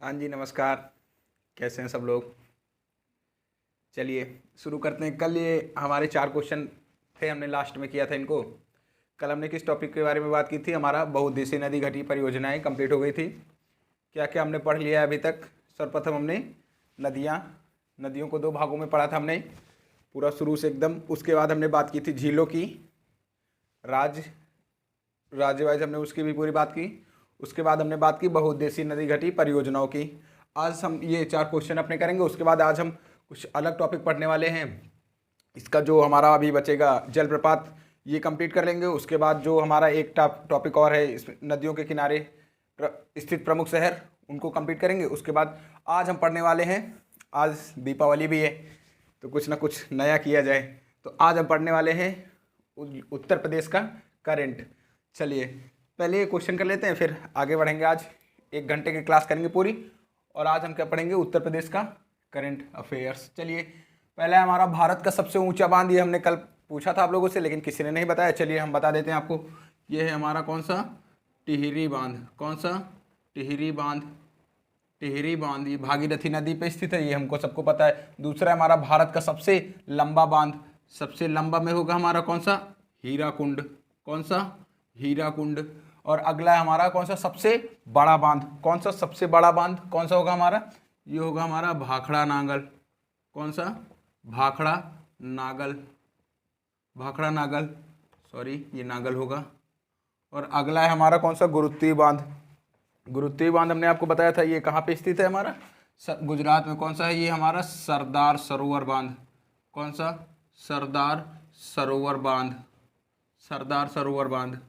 हाँ जी, नमस्कार। कैसे हैं सब लोग? चलिए शुरू करते हैं। कल ये हमारे 4 क्वेश्चन थे, हमने लास्ट में किया था इनको। कल हमने किस टॉपिक के बारे में बात की थी? हमारा बहुउद्देशीय नदी घटी परियोजनाएं कंप्लीट हो गई थी। क्या क्या हमने पढ़ लिया है अभी तक? सर्वप्रथम हमने नदियों को 2 भागों में पढ़ा था हमने, पूरा शुरू से एकदम। उसके बाद हमने बात की थी झीलों की, राज्य वाइज हमने उसकी भी पूरी बात की। उसके बाद हमने बात की बहुउद्देशीय नदी घटी परियोजनाओं की। आज हम ये 4 क्वेश्चन अपने करेंगे। उसके बाद आज हम कुछ अलग टॉपिक पढ़ने वाले हैं। इसका जो हमारा अभी बचेगा जलप्रपात, ये कंप्लीट कर लेंगे। उसके बाद जो हमारा एक टॉपिक और है, इस नदियों के किनारे स्थित प्रमुख शहर, उनको कंप्लीट करेंगे। उसके बाद आज हम पढ़ने वाले हैं, आज दीपावली भी है तो कुछ ना कुछ नया किया जाए। तो आज हम पढ़ने वाले हैं उत्तर प्रदेश का करंट। चलिए पहले ये क्वेश्चन कर लेते हैं, फिर आगे बढ़ेंगे। आज 1 घंटे की क्लास करेंगे पूरी, और आज हम क्या पढ़ेंगे? उत्तर प्रदेश का करंट अफेयर्स। चलिए पहला है हमारा भारत का सबसे ऊंचा बांध। ये हमने कल पूछा था आप लोगों से, लेकिन किसी ने नहीं बताया। चलिए हम बता देते हैं आपको। ये है हमारा कौन सा? टिहरी बांध। कौन सा? टिहरी बांध। टिहरी बांध ये भागीरथी नदी पे स्थित है, ये हमको सबको पता है। दूसरा हमारा भारत का सबसे लंबा बांध, सबसे लंबा में होगा हमारा कौन सा? हीराकुंड। कौन सा? हीराकुंड। और अगला है हमारा कौन सा? सबसे बड़ा बांध। कौन सा सबसे बड़ा बांध कौन सा होगा हमारा? ये होगा हमारा भाखड़ा नागल। कौन सा? भाखड़ा नागल। भाखड़ा नागल, सॉरी ये नागल होगा। और अगला है हमारा कौन सा? गुरुत्ती बांध। गुरुत्ती बांध हमने आपको बताया था, ये कहाँ पे स्थित है हमारा? गुजरात में। कौन सा है? ये हमारा सरदार सरोवर बांध। कौन सा? सरदार सरोवर बांध। सरदार सरोवर बांध।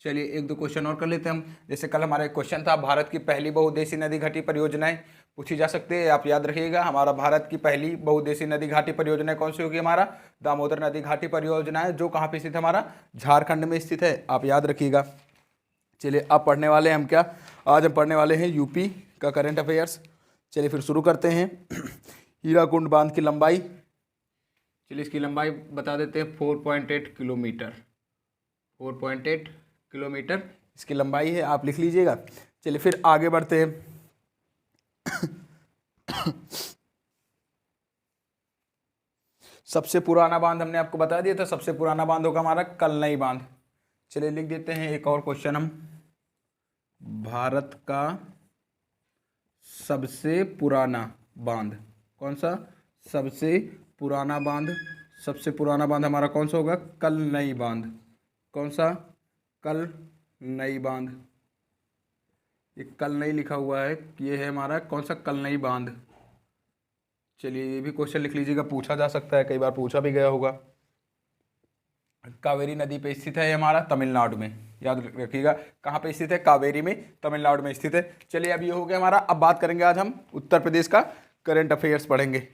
चलिए 1-2 क्वेश्चन और कर लेते हैं हम। जैसे कल हमारा एक क्वेश्चन था, भारत की पहली बहुउद्देशीय नदी घाटी परियोजनाएं पूछी जा सकती है। आप याद रखिएगा, हमारा भारत की पहली बहुउद्देशीय नदी घाटी परियोजना कौन सी होगी? हमारा दामोदर नदी घाटी परियोजना है, जो कहाँ पे स्थित है? हमारा झारखंड में स्थित है, आप याद रखिएगा। चलिए अब पढ़ने वाले हैं हम क्या? आज हम पढ़ने वाले हैं यूपी का करंट अफेयर्स। चलिए फिर शुरू करते हैं। हीराकुंड बांध की लंबाई, चलिए इसकी लंबाई बता देते हैं, 4.8 किलोमीटर। 4.8 किलोमीटर इसकी लंबाई है, आप लिख लीजिएगा। चलिए फिर आगे बढ़ते हैं। सबसे पुराना बांध हमने आपको बता दिया था, सबसे पुराना बांध होगा हमारा कलनई बांध। चलिए लिख देते हैं एक और क्वेश्चन हम। भारत का सबसे पुराना बांध कौन सा? सबसे पुराना बांध। सबसे पुराना बांध हमारा कौन सा होगा? कलनई बांध। कौन सा? कलनई बांध। ये कलनई लिखा हुआ है, ये है हमारा कौन सा? कलनई बांध। चलिए ये भी क्वेश्चन लिख लीजिएगा, पूछा जा सकता है, कई बार पूछा भी गया होगा। कावेरी नदी पे स्थित है हमारा तमिलनाडु में, याद रखिएगा। कहाँ पे स्थित है? कावेरी में, तमिलनाडु में स्थित है। चलिए अब ये हो गया हमारा। अब बात करेंगे, आज हम उत्तर प्रदेश का करंट अफेयर्स पढ़ेंगे।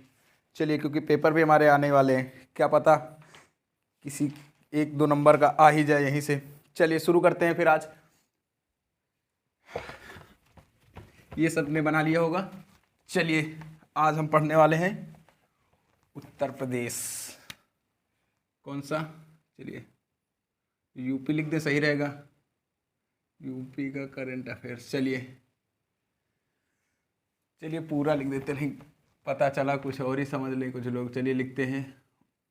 चलिए क्योंकि पेपर भी हमारे आने वाले हैं, क्या पता किसी 1-2 नंबर का आ ही जाए यहीं से। चलिए शुरू करते हैं फिर। आज ये सब ने बना लिया होगा। चलिए आज हम पढ़ने वाले हैं उत्तर प्रदेश। कौन सा? चलिए यूपी लिख दे, सही रहेगा। यूपी का करंट अफेयर्स। चलिए पूरा लिख देते, नहीं पता चला कुछ और ही समझ लें कुछ लोग। चलिए लिखते हैं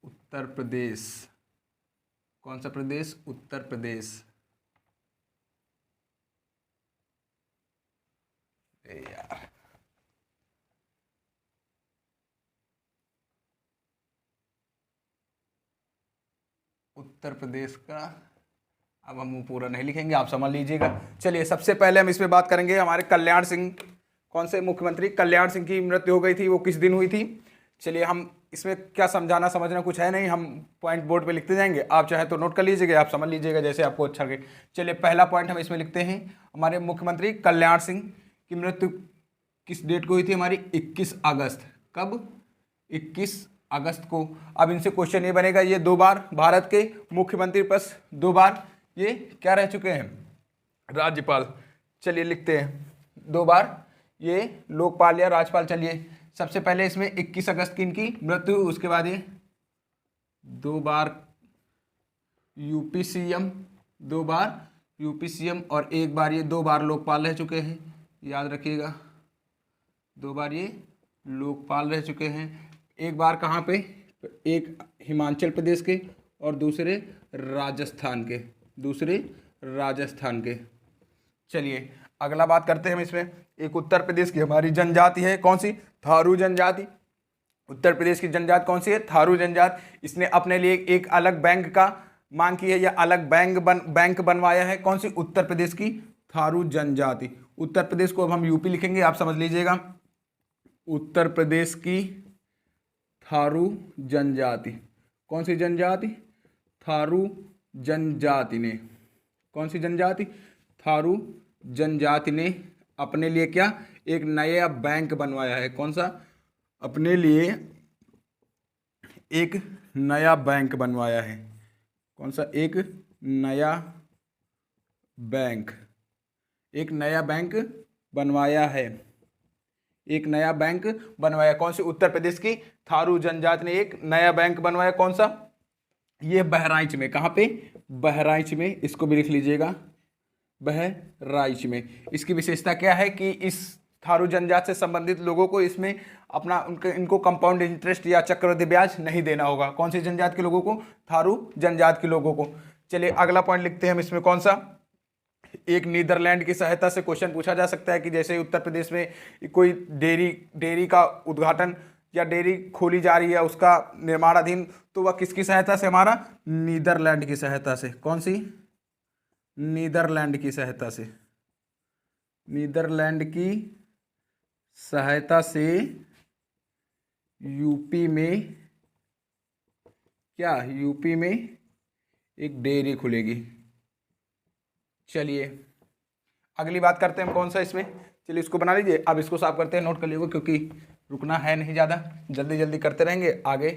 उत्तर प्रदेश। कौन सा प्रदेश? उत्तर प्रदेश। यार उत्तर प्रदेश का, अब हम वो पूरा नहीं लिखेंगे, आप समझ लीजिएगा। चलिए सबसे पहले हम इसमें बात करेंगे हमारे कल्याण सिंह। कौन से मुख्यमंत्री? कल्याण सिंह की मृत्यु हो गई थी, वो किस दिन हुई थी? चलिए हम इसमें क्या समझाना समझना कुछ है नहीं, हम पॉइंट बोर्ड पे लिखते जाएंगे। आप चाहे तो नोट कर लीजिएगा, आप समझ लीजिएगा जैसे आपको अच्छा लगे। चलिए पहला पॉइंट हम इसमें लिखते हैं, हमारे मुख्यमंत्री कल्याण सिंह की मृत्यु किस डेट को हुई थी? हमारी 21 अगस्त। कब? 21 अगस्त को। अब इनसे क्वेश्चन ये बनेगा, ये 2 बार भारत के मुख्यमंत्री पद, 2 बार ये क्या रह चुके हैं? राज्यपाल। चलिए लिखते हैं 2 बार ये लोकपाल या राज्यपाल। चलिए सबसे पहले इसमें 21 अगस्त की इनकी मृत्यु, उसके बाद ये 2 बार यूपी सीएम, 2 बार यूपी सीएम, और 1 बार ये 2 बार लोकपाल रह चुके हैं, याद रखिएगा। 2 बार ये लोकपाल रह चुके हैं। एक बार कहाँ पे, एक हिमाचल प्रदेश के और दूसरे राजस्थान के। चलिए अगला बात करते हैं हम इसमें। एक उत्तर प्रदेश की हमारी जनजाति है, कौन सी? थारू जनजाति। उत्तर प्रदेश की जनजाति कौन सी है? थारू जनजाति। इसने अपने लिए एक अलग बैंक का मांग की है या अलग बैंक बनवाया है, कौन सी? उत्तर प्रदेश की थारू जनजाति। उत्तर प्रदेश को अब हम यूपी लिखेंगे, आप समझ लीजिएगा। उत्तर प्रदेश की थारू जनजाति, कौन सी जनजाति? थारू जनजाति ने, कौन सी जनजाति? थारू जनजाति ने अपने लिए क्या? एक नया बैंक बनवाया है। कौन सा? अपने लिए एक नया बैंक बनवाया है। कौन सा? एक नया बैंक, एक नया बैंक बनवाया है। एक नया बैंक बनवाया, कौन सी? उत्तर प्रदेश की थारू जनजाति ने एक नया बैंक बनवाया। कौन सा? ये बहराइच में। कहाँ पे? बहराइच में। इसको भी लिख लीजिएगा, बहराइच में। इसकी विशेषता क्या है कि इस थारू जनजाति से संबंधित लोगों को इसमें अपना इनको कंपाउंड इंटरेस्ट या चक्रवृद्धि ब्याज नहीं देना होगा। कौन सी जनजाति के लोगों को? थारू जनजाति के लोगों को। चलिए अगला पॉइंट लिखते हैं हम इसमें, कौन सा? एक नीदरलैंड की सहायता से क्वेश्चन पूछा जा सकता है कि जैसे उत्तर प्रदेश में कोई डेयरी का उद्घाटन या डेयरी खोली जा रही है, उसका निर्माणाधीन, तो वह किसकी सहायता से? हमारा नीदरलैंड की सहायता से। कौन सी? नीदरलैंड की सहायता से। नीदरलैंड की सहायता से यूपी में क्या? यूपी में एक डेयरी खुलेगी। चलिए अगली बात करते हैं हम, कौन सा इसमें? चलिए इसको बना लीजिए। अब इसको साफ करते हैं, नोट कर लीजिए क्योंकि रुकना है नहीं ज़्यादा, जल्दी जल्दी करते रहेंगे आगे।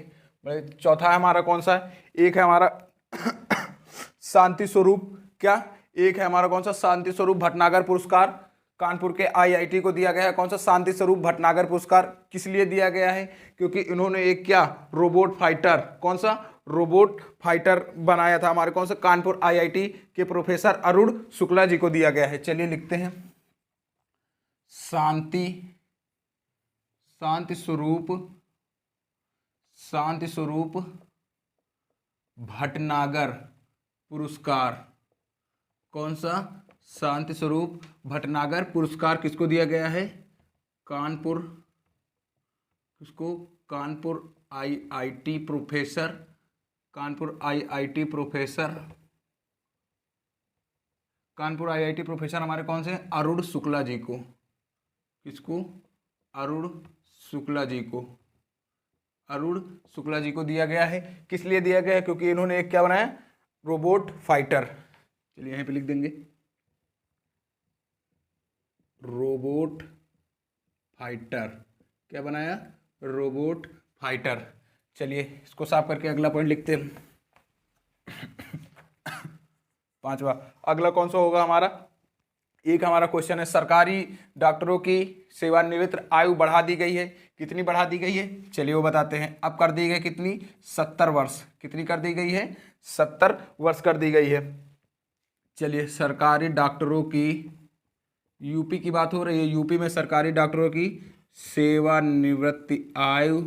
चौथा है हमारा कौन सा? एक है हमारा शांति स्वरूप, क्या? एक है हमारा कौन सा? शांति स्वरूप भटनागर पुरस्कार, कानपुर के आईआईटी को दिया गया है। कौन सा? शांति स्वरूप भटनागर पुरस्कार। किस लिए दिया गया है? क्योंकि इन्होंने एक क्या? रोबोट फाइटर, कौन सा? रोबोट फाइटर बनाया था। हमारे कौन सा? कानपुर आईआईटी के प्रोफेसर अरुण शुक्ला जी को दिया गया है। चलिए लिखते हैं, शांति स्वरूप भटनागर पुरस्कार। कौन सा? शांति स्वरूप भटनागर पुरस्कार किसको दिया गया है? कानपुर, किसको? Kanpur IIT professor, Kanpur IIT professor हमारे कौन से? अरुण शुक्ला जी को। किसको? अरुण शुक्ला जी को। अरुण शुक्ला जी को दिया गया है। किस लिए दिया गया है? क्योंकि इन्होंने एक क्या बनाया? Robot fighter. चलिए यहीं पे लिख देंगे, रोबोट फाइटर। क्या बनाया? Robot fighter. चलिए इसको साफ करके अगला पॉइंट लिखते हैं। पांचवा अगला कौन सा होगा हमारा? एक हमारा क्वेश्चन है, सरकारी डॉक्टरों की सेवानिवृत्त आयु बढ़ा दी गई है। कितनी बढ़ा दी गई है? चलिए वो बताते हैं। अब कर दी गई कितनी? 70 वर्ष। कितनी कर दी गई है? 70 वर्ष कर दी गई है। चलिए सरकारी डॉक्टरों की, यूपी की बात हो रही है, यूपी में सरकारी डॉक्टरों की सेवानिवृत्ति आयु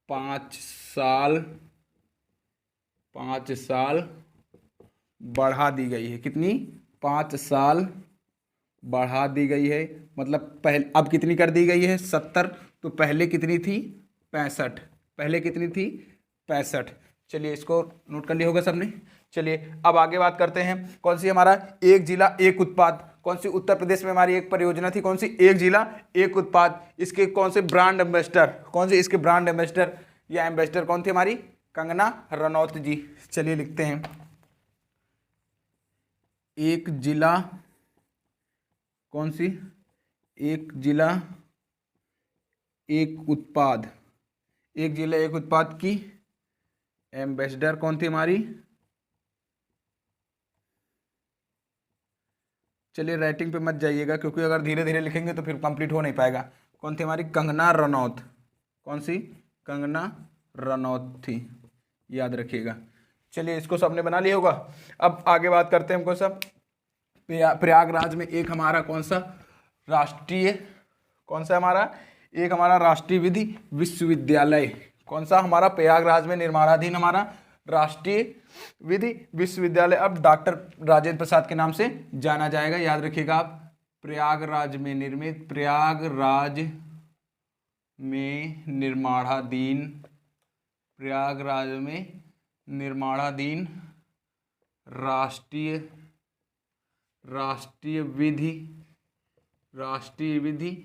5 साल बढ़ा दी गई है। कितनी? 5 साल बढ़ा दी गई है। मतलब पहले अब कितनी कर दी गई है? 70। तो पहले कितनी थी? 65। पहले कितनी थी? 65। चलिए इसको नोट कर लिया होगा सबने। चलिए अब आगे बात करते हैं, कौन सी हमारा? एक जिला एक उत्पाद। कौन सी? उत्तर प्रदेश में हमारी एक परियोजना थी, कौन सी? एक जिला एक उत्पाद। इसके कौन से ब्रांड एम्बेसडर? कौन से इसके ब्रांड एम्बेसडर या एम्बेसडर कौन थी? हमारी कंगना रनौत जी। चलिए लिखते हैं, एक जिला, कौन सी? एक जिला एक उत्पाद। एक जिला एक उत्पाद की एम्बेसडर कौन थी हमारी? चलिए राइटिंग पे मत जाइएगा क्योंकि अगर धीरे धीरे लिखेंगे तो फिर कंप्लीट हो नहीं पाएगा। कौन थी हमारी? कंगना रनौत। कौन सी? कंगना रनौत थी, याद रखिएगा। चलिए इसको सबने बना लिया होगा। अब आगे बात करते हैं हम कौन सा, प्रयागराज में एक हमारा कौन सा राष्ट्रीय, कौन सा हमारा एक हमारा राष्ट्रीय विधि विश्वविद्यालय, कौन सा हमारा प्रयागराज में निर्माणाधीन हमारा राष्ट्रीय विधि विश्वविद्यालय अब डॉक्टर राजेंद्र प्रसाद के नाम से जाना जाएगा। याद रखिएगा आप, प्रयागराज में निर्मित, प्रयागराज में निर्माणाधीन, प्रयागराज में निर्माणाधीन राष्ट्रीय विधि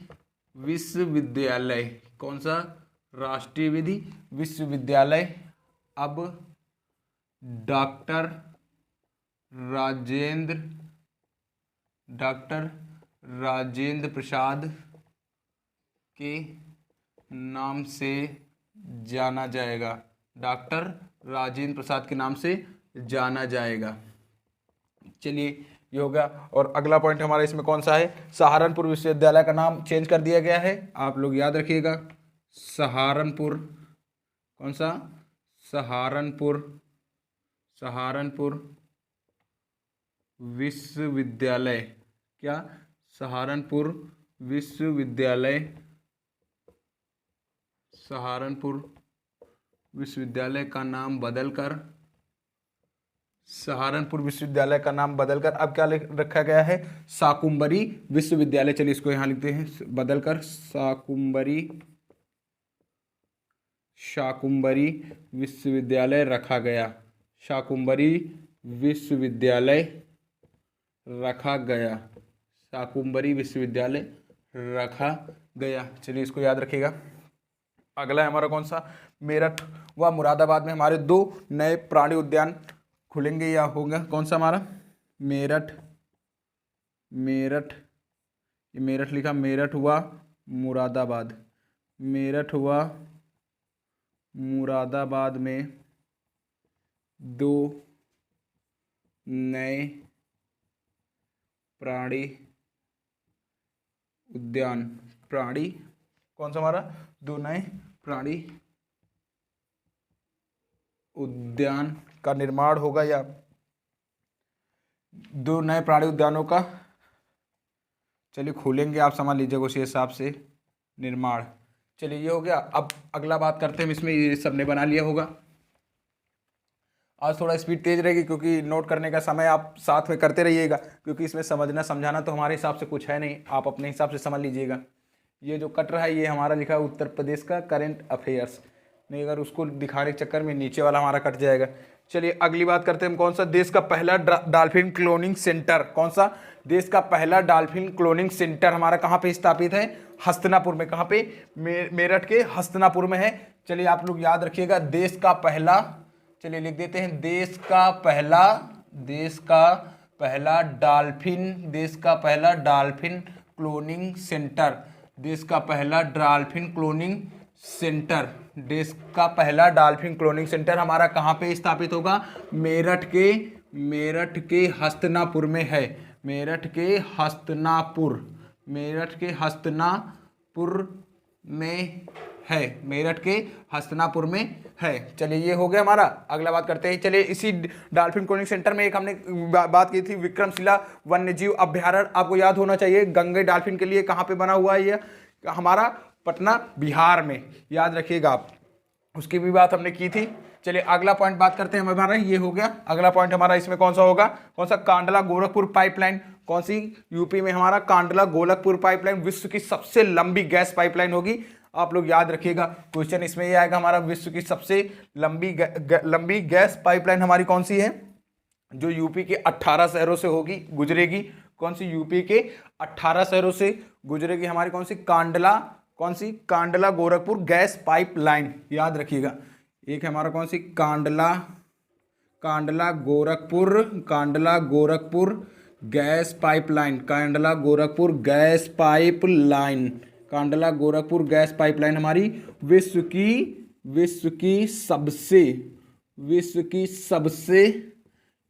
विश्वविद्यालय, कौन सा राष्ट्रीय विधि विश्वविद्यालय अब डॉक्टर राजेंद्र प्रसाद के नाम से जाना जाएगा, डॉक्टर राजेंद्र प्रसाद के नाम से जाना जाएगा। चलिए ये हो गया। और अगला पॉइंट हमारा इसमें कौन सा है, सहारनपुर विश्वविद्यालय का नाम चेंज कर दिया गया है, आप लोग याद रखिएगा। सहारनपुर, कौन सा, सहारनपुर विश्वविद्यालय, क्या, सहारनपुर विश्वविद्यालय का नाम बदलकर, सहारनपुर विश्वविद्यालय का नाम बदलकर अब क्या रखा गया है, शाकुंभरी विश्वविद्यालय। चलिए इसको यहाँ लिखते हैं बदलकर शाकुंभरी विश्वविद्यालय रखा गया, शाकुंभरी विश्वविद्यालय रखा गया, शाकुंभरी विश्वविद्यालय रखा गया। चलिए इसको याद रखिएगा। अगला है हमारा कौन सा, मेरठ व मुरादाबाद में हमारे 2 नए प्राणी उद्यान खुलेंगे या होंगे, कौन सा हमारा, मेरठ लिखा, मेरठ व मुरादाबाद, मेरठ व मुरादाबाद में 2 नए प्राणी उद्यान, प्राणी कौन सा हमारा, 2 नए प्राणी उद्यान का निर्माण होगा या 2 नए प्राणी उद्यानों का, चलिए खुलेंगे, आप समझ लीजिएगा उसी हिसाब से निर्माण। चलिए ये हो गया। अब अगला बात करते हैं हम इसमें, ये सबने बना लिया होगा। आज थोड़ा स्पीड तेज रहेगी क्योंकि नोट करने का समय आप साथ में करते रहिएगा, क्योंकि इसमें समझना समझाना तो हमारे हिसाब से कुछ है नहीं, आप अपने हिसाब से समझ लीजिएगा। ये जो कट रहा है ये हमारा लिखा है उत्तर प्रदेश का करंट अफेयर्स, नहीं अगर उसको दिखाने के चक्कर में नीचे वाला हमारा कट जाएगा। चलिए अगली बात करते हैं हम, कौन सा देश का पहला डॉल्फिन क्लोनिंग सेंटर, कौन सा देश का पहला डॉल्फिन क्लोनिंग सेंटर हमारा कहाँ पे स्थापित है, हस्तिनापुर में। कहाँ पे, मेरठ के हस्तिनापुर में है। चलिए आप लोग याद रखिएगा, देश का पहला, चलिए लिख देते हैं, देश का पहला डॉल्फिन क्लोनिंग सेंटर, देश का पहला डॉल्फिन क्लोनिंग सेंटर, देश का पहला डॉल्फिन क्लोनिंग सेंटर हमारा कहाँ पे स्थापित होगा, मेरठ के हस्तिनापुर में है, मेरठ के हस्तिनापुर में है। चलिए ये हो गया हमारा। अगला बात करते हैं, चलिए इसी डॉल्फिन क्लोनिंग सेंटर में एक हमने बात की थी, विक्रमशिला वन्यजीव अभ्यारण्य, आपको याद होना चाहिए, गंगे डॉल्फिन के लिए कहाँ पे बना हुआ है ये हमारा, पटना बिहार में, याद रखिएगा आप, उसकी भी बात हमने की थी। चलिए अगला पॉइंट बात करते हैं हमारा, ये हो गया। अगला पॉइंट हमारा इसमें कौन सा होगा, कौन सा, कांडला गोरखपुर पाइपलाइन, कौन सी, यूपी में हमारा कांडला गोरखपुर पाइपलाइन विश्व की सबसे लंबी गैस पाइपलाइन होगी, आप लोग याद रखिएगा। क्वेश्चन इसमें ये आएगा हमारा, विश्व की सबसे लंबी गैस पाइपलाइन हमारी कौन सी है, जो यूपी के 18 शहरों से होगी, गुजरेगी, कौन सी, यूपी के 18 शहरों से गुजरेगी हमारी, कौन सी, कांडला गोरखपुर गैस पाइपलाइन, याद रखिएगा। एक है हमारा कौन सी, Kandla Gorakhpur gas pipeline, Kandla Gorakhpur gas pipeline हमारी विश्व की सबसे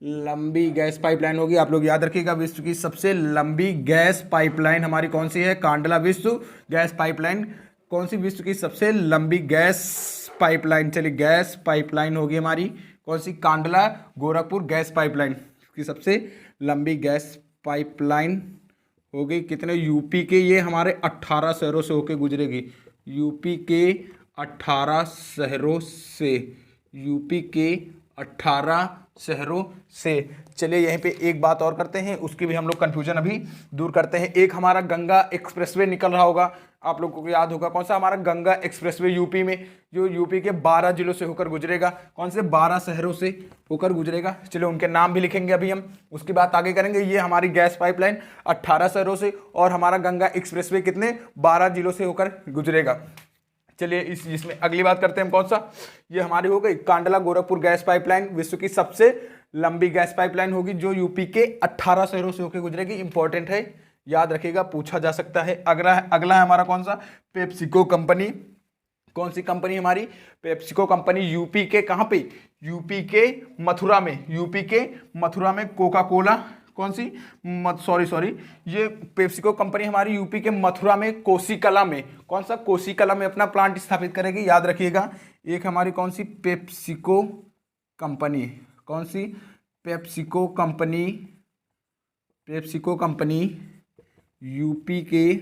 लंबी गैस पाइपलाइन होगी, आप लोग याद रखिएगा। विश्व की सबसे लंबी गैस पाइपलाइन हमारी कौन सी है, कांडला विश्व गैस पाइपलाइन, कौन सी, विश्व की सबसे लंबी गैस पाइपलाइन। चलिए गैस पाइपलाइन होगी हमारी कौन सी? कांडला गोरखपुर गैस पाइपलाइन की सबसे लंबी गैस पाइपलाइन होगी। कितने? यूपी के ये हमारे 18 शहरों से होके गुजरेगी। यूपी के 18 शहरों से, यूपी के 18 शहरों से। चलिए यहीं पे एक बात और करते हैं, उसकी भी हम लोग कन्फ्यूजन अभी दूर करते हैं। एक हमारा गंगा एक्सप्रेसवे निकल रहा होगा, आप लोगों को याद होगा। कौन सा? हमारा गंगा एक्सप्रेसवे यूपी में, जो यूपी के 12 जिलों से होकर गुजरेगा। कौन से? 12 शहरों से होकर गुजरेगा। चलिए उनके नाम भी लिखेंगे अभी हम, उसकी बात आगे करेंगे। ये हमारी गैस पाइपलाइन 18 शहरों से, और हमारा गंगा एक्सप्रेसवे कितने? 12 जिलों से होकर गुजरेगा। चलिए इसमें अगली बात करते हैं हम। कौन सा? ये हमारी हो गई कांडला गोरखपुर गैस पाइपलाइन, विश्व की सबसे लंबी गैस पाइपलाइन होगी, जो यूपी के 18 शहरों से होकर गुजरेगी। इंपॉर्टेंट है, याद रखिएगा, पूछा जा सकता है। अगला है हमारा कौन सा? PepsiCo company. कौन सी कंपनी हमारी? PepsiCo company. यूपी के कहां पे? यूपी के मथुरा में। यूपी के मथुरा में कोका कोला, कौन सी? सॉरी, ये पेप्सिको कंपनी हमारी यूपी के मथुरा में कोसीकला में, कौन सा? कोसीकला में अपना प्लांट स्थापित करेगी, याद रखिएगा। एक हमारी कौन सी? PepsiCo company. कौन सी? PepsiCo company. PepsiCo company UP के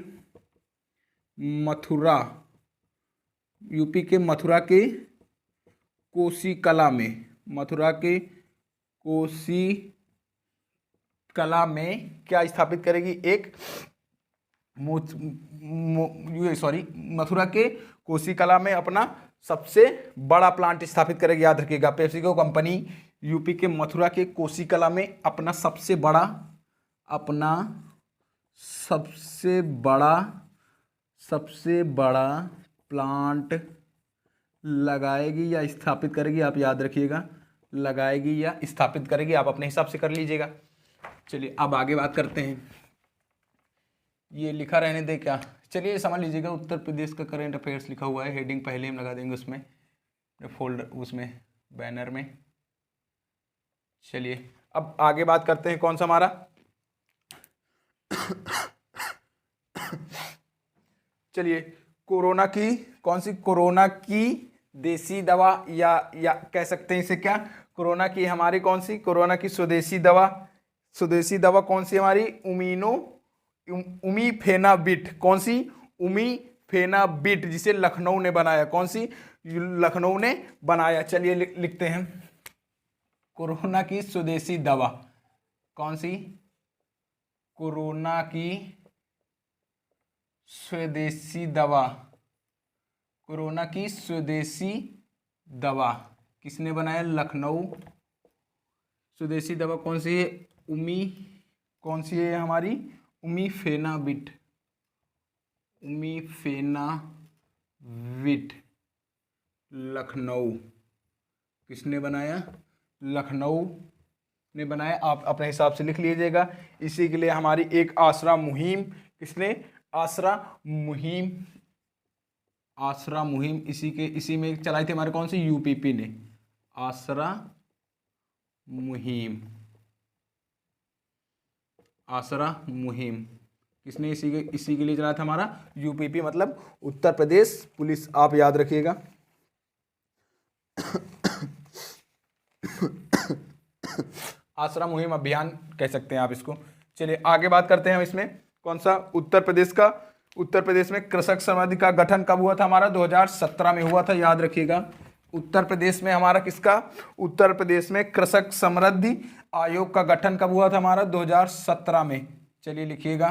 मथुरा, यूपी के मथुरा के कोसीकला में, मथुरा के कोसीकला में क्या स्थापित करेगी? एक मथुरा के कोसीकला में अपना सबसे बड़ा प्लांट स्थापित करेगी, याद रखिएगा। पेप्सिको कंपनी यूपी के मथुरा के कोसीकला में अपना सबसे बड़ा प्लांट लगाएगी या स्थापित करेगी, आप याद रखिएगा। लगाएगी या स्थापित करेगी, आप अपने हिसाब से कर लीजिएगा। चलिए अब आगे बात करते हैं। ये लिखा रहने दे क्या? चलिए समझ लीजिएगा, उत्तर प्रदेश का करंट अफेयर्स लिखा हुआ है। हेडिंग पहले हम लगा देंगे उसमें, फोल्डर, उसमें बैनर में। चलिए अब आगे बात करते हैं। कौन सा हमारा? चलिए कोरोना की, कौन सी? कोरोना की देसी दवा, या कह सकते हैं इसे क्या? कोरोना की हमारी कौन सी? कोरोना की स्वदेशी दवा। स्वदेशी दवा कौन सी हमारी? उमीफेनाबिट। कौन सी? उमीफेनाबिट, जिसे लखनऊ ने बनाया। कौन सी? लखनऊ ने बनाया। चलिए लिखते हैं कोरोना की स्वदेशी दवा। कौन सी? कोरोना की स्वदेशी दवा। कोरोना की स्वदेशी दवा किसने बनाया? लखनऊ। स्वदेशी दवा कौन सी है? कौन सी है हमारी? उमीफेनाबिट। उमीफेनाबिट लखनऊ किसने बनाया? लखनऊ ने बनाया। आप अपने हिसाब से लिख लीजिएगा। इसी के लिए हमारी एक आसरा मुहिम, किसने? आसरा मुहिम इसी में चलाई थी हमारे कौन सी? यूपीपी ने। आसरा मुहिम किसने इसी के लिए चलाया था? हमारा यूपीपी, मतलब उत्तर प्रदेश पुलिस, आप याद रखिएगा। आसरा मुहिम अभियान कह सकते हैं आप इसको। चलिए आगे बात करते हैं हम इसमें। कौन सा? उत्तर प्रदेश में कृषक समृद्धि का गठन कब हुआ था? हमारा 2017 में हुआ था, याद रखिएगा। उत्तर प्रदेश में हमारा किसका? उत्तर प्रदेश में कृषक समृद्धि आयोग का गठन कब हुआ था? हमारा 2017 में। चलिए लिखिएगा।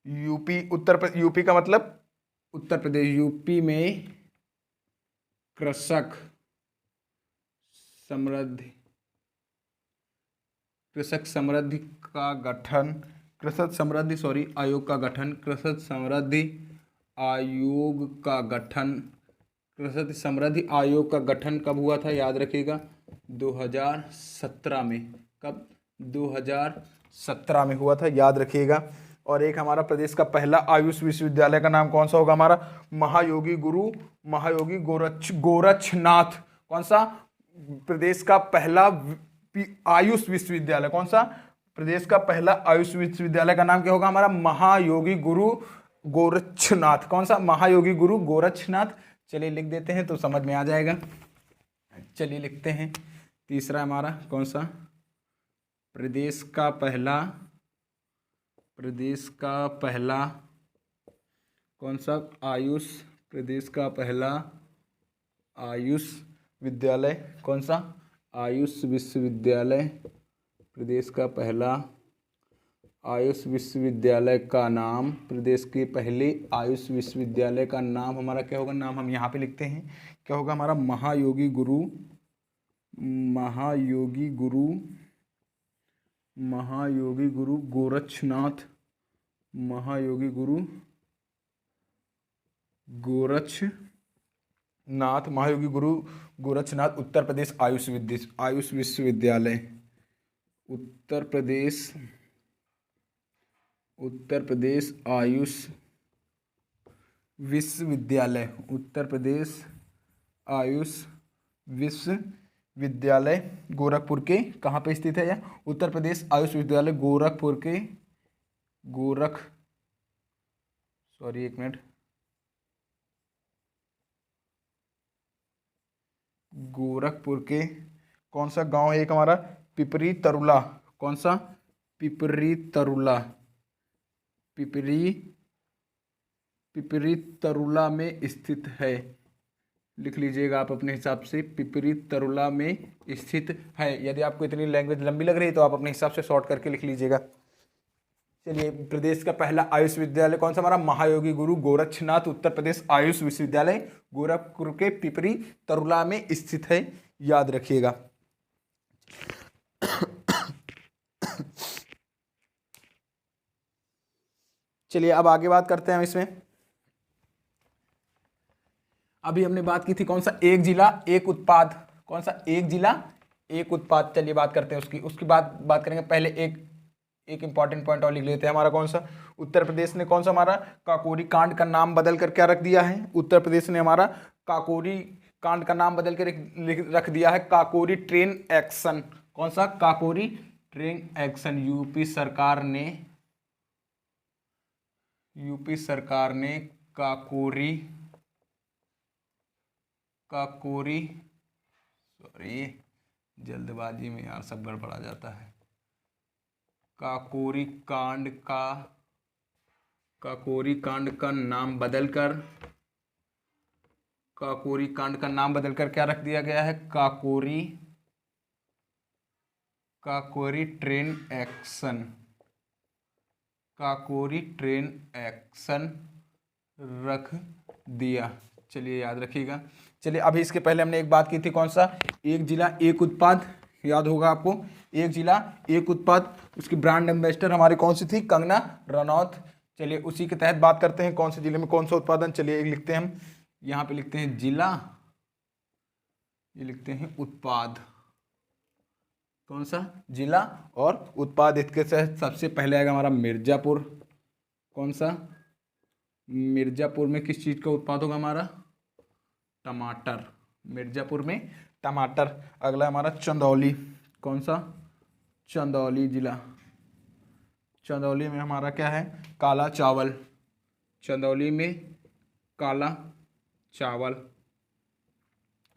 यूपी का मतलब उत्तर प्रदेश। यूपी में कृषक समृद्धि का गठन, कृषक समृद्धि आयोग का गठन कब हुआ था? याद रखिएगा 2017 में। कब? 2017 में हुआ था, याद रखिएगा। और एक हमारा प्रदेश का पहला आयुष विश्वविद्यालय का नाम कौन सा होगा? हमारा महायोगी गोरक्षनाथ। कौन सा? प्रदेश का पहला आयुष विश्वविद्यालय। कौन सा? प्रदेश का पहला आयुष विश्वविद्यालय का नाम क्या होगा? हमारा महायोगी गुरु गोरक्षनाथ। कौन सा? महायोगी गुरु गोरक्षनाथ। चलिए लिख देते हैं तो समझ में आ जाएगा। चलिए लिखते हैं। तीसरा हमारा कौन सा, प्रदेश का पहला कौन सा आयुष, प्रदेश का पहला आयुष विद्यालय कौन सा, आयुष विश्वविद्यालय। प्रदेश का पहला आयुष विश्वविद्यालय का नाम, प्रदेश के पहले आयुष विश्वविद्यालय का नाम हमारा क्या होगा, नाम हम यहाँ पे लिखते हैं, क्या होगा हमारा, महायोगी गुरु गोरक्षनाथ, महायोगी गुरु गोरक्षनाथ उत्तर प्रदेश आयुष विश्वविद्यालय, उत्तर प्रदेश आयुष विश्वविद्यालय, उत्तर प्रदेश आयुष विश्वविद्यालय गोरखपुर के कहाँ पे स्थित है यह, उत्तर प्रदेश आयुष विश्वविद्यालय गोरखपुर के गोरखपुर के कौन सा गांव है एक हमारा, पिपरी तरुला, कौन सा, पिपरी तरुला में स्थित है। लिख लीजिएगा आप अपने हिसाब से, पिपरी तरुला में स्थित है। यदि आपको इतनी लैंग्वेज लंबी लग रही है तो आप अपने हिसाब से शॉर्ट करके लिख लीजिएगा। चलिए, प्रदेश का पहला आयुष विद्यालय कौन सा हमारा, महायोगी गुरु गोरक्षनाथ उत्तर प्रदेश आयुष विश्वविद्यालय गोरखपुर के पिपरी तरुला में स्थित है, याद रखिएगा। चलिए अब आगे बात करते हैं हम इसमें। अभी हमने बात की थी कौन सा, एक जिला एक उत्पाद, कौन सा, एक जिला एक उत्पाद। चलिए बात करते हैं उसकी बात करेंगे। पहले एक इंपॉर्टेंट पॉइंट और लिख लेते हैं, हमारा कौन सा, उत्तर प्रदेश ने कौन सा हमारा काकोरी कांड का नाम बदल कर क्या रख दिया है, उत्तर प्रदेश ने हमारा काकोरी कांड का नाम बदल कर रख दिया है काकोरी ट्रेन एक्शन। कौन सा, काकोरी ट्रेन एक्शन। यूपी सरकार ने काकोरी सॉरी जल्दबाजी में यार सब गड़बड़ा जाता है, काकोरी कांड का नाम बदलकर क्या रख दिया गया है, काकोरी ट्रेन एक्शन रख दिया। चलिए याद रखिएगा। चलिए अभी इसके पहले हमने एक बात की थी, कौन सा, एक जिला एक उत्पाद, याद होगा आपको, एक जिला एक उत्पाद। उसकी ब्रांड एम्बेसडर हमारी कौन सी थी, कंगना रनौत। चलिए उसी के तहत बात करते हैं, कौन से जिले में कौन सा उत्पादन। चलिए एक लिखते हैं हम, यहाँ पे लिखते हैं जिला, ये लिखते हैं उत्पाद, कौन सा, जिला और उत्पाद। इसके तहत सबसे पहले आएगा हमारा मिर्जापुर। कौन सा, मिर्जापुर में किस चीज़ का उत्पाद होगा हमारा, टमाटर। मिर्जापुर में टमाटर। अगला हमारा चंदौली। कौन सा, चंदौली जिला। चंदौली में हमारा क्या है, काला चावल। चंदौली में काला चावल।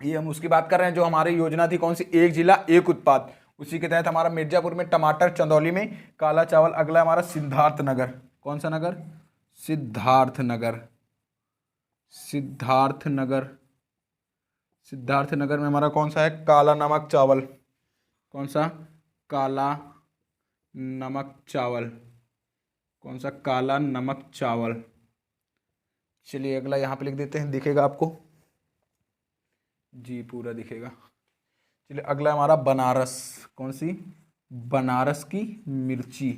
ये हम उसकी बात कर रहे हैं जो हमारी योजना थी, कौन सी, एक जिला एक उत्पाद। उसी के तहत हमारा मिर्जापुर में टमाटर, चंदौली में काला चावल। अगला हमारा सिद्धार्थनगर। कौन सा नगर, सिद्धार्थनगर में हमारा कौन सा है, काला नमक चावल। कौन सा, काला नमक चावल। कौन सा, काला नमक चावल। चलिए अगला यहाँ पे लिख देते हैं, दिखेगा आपको जी, पूरा दिखेगा। चलिए अगला हमारा बनारस। कौन सी, बनारस की मिर्ची।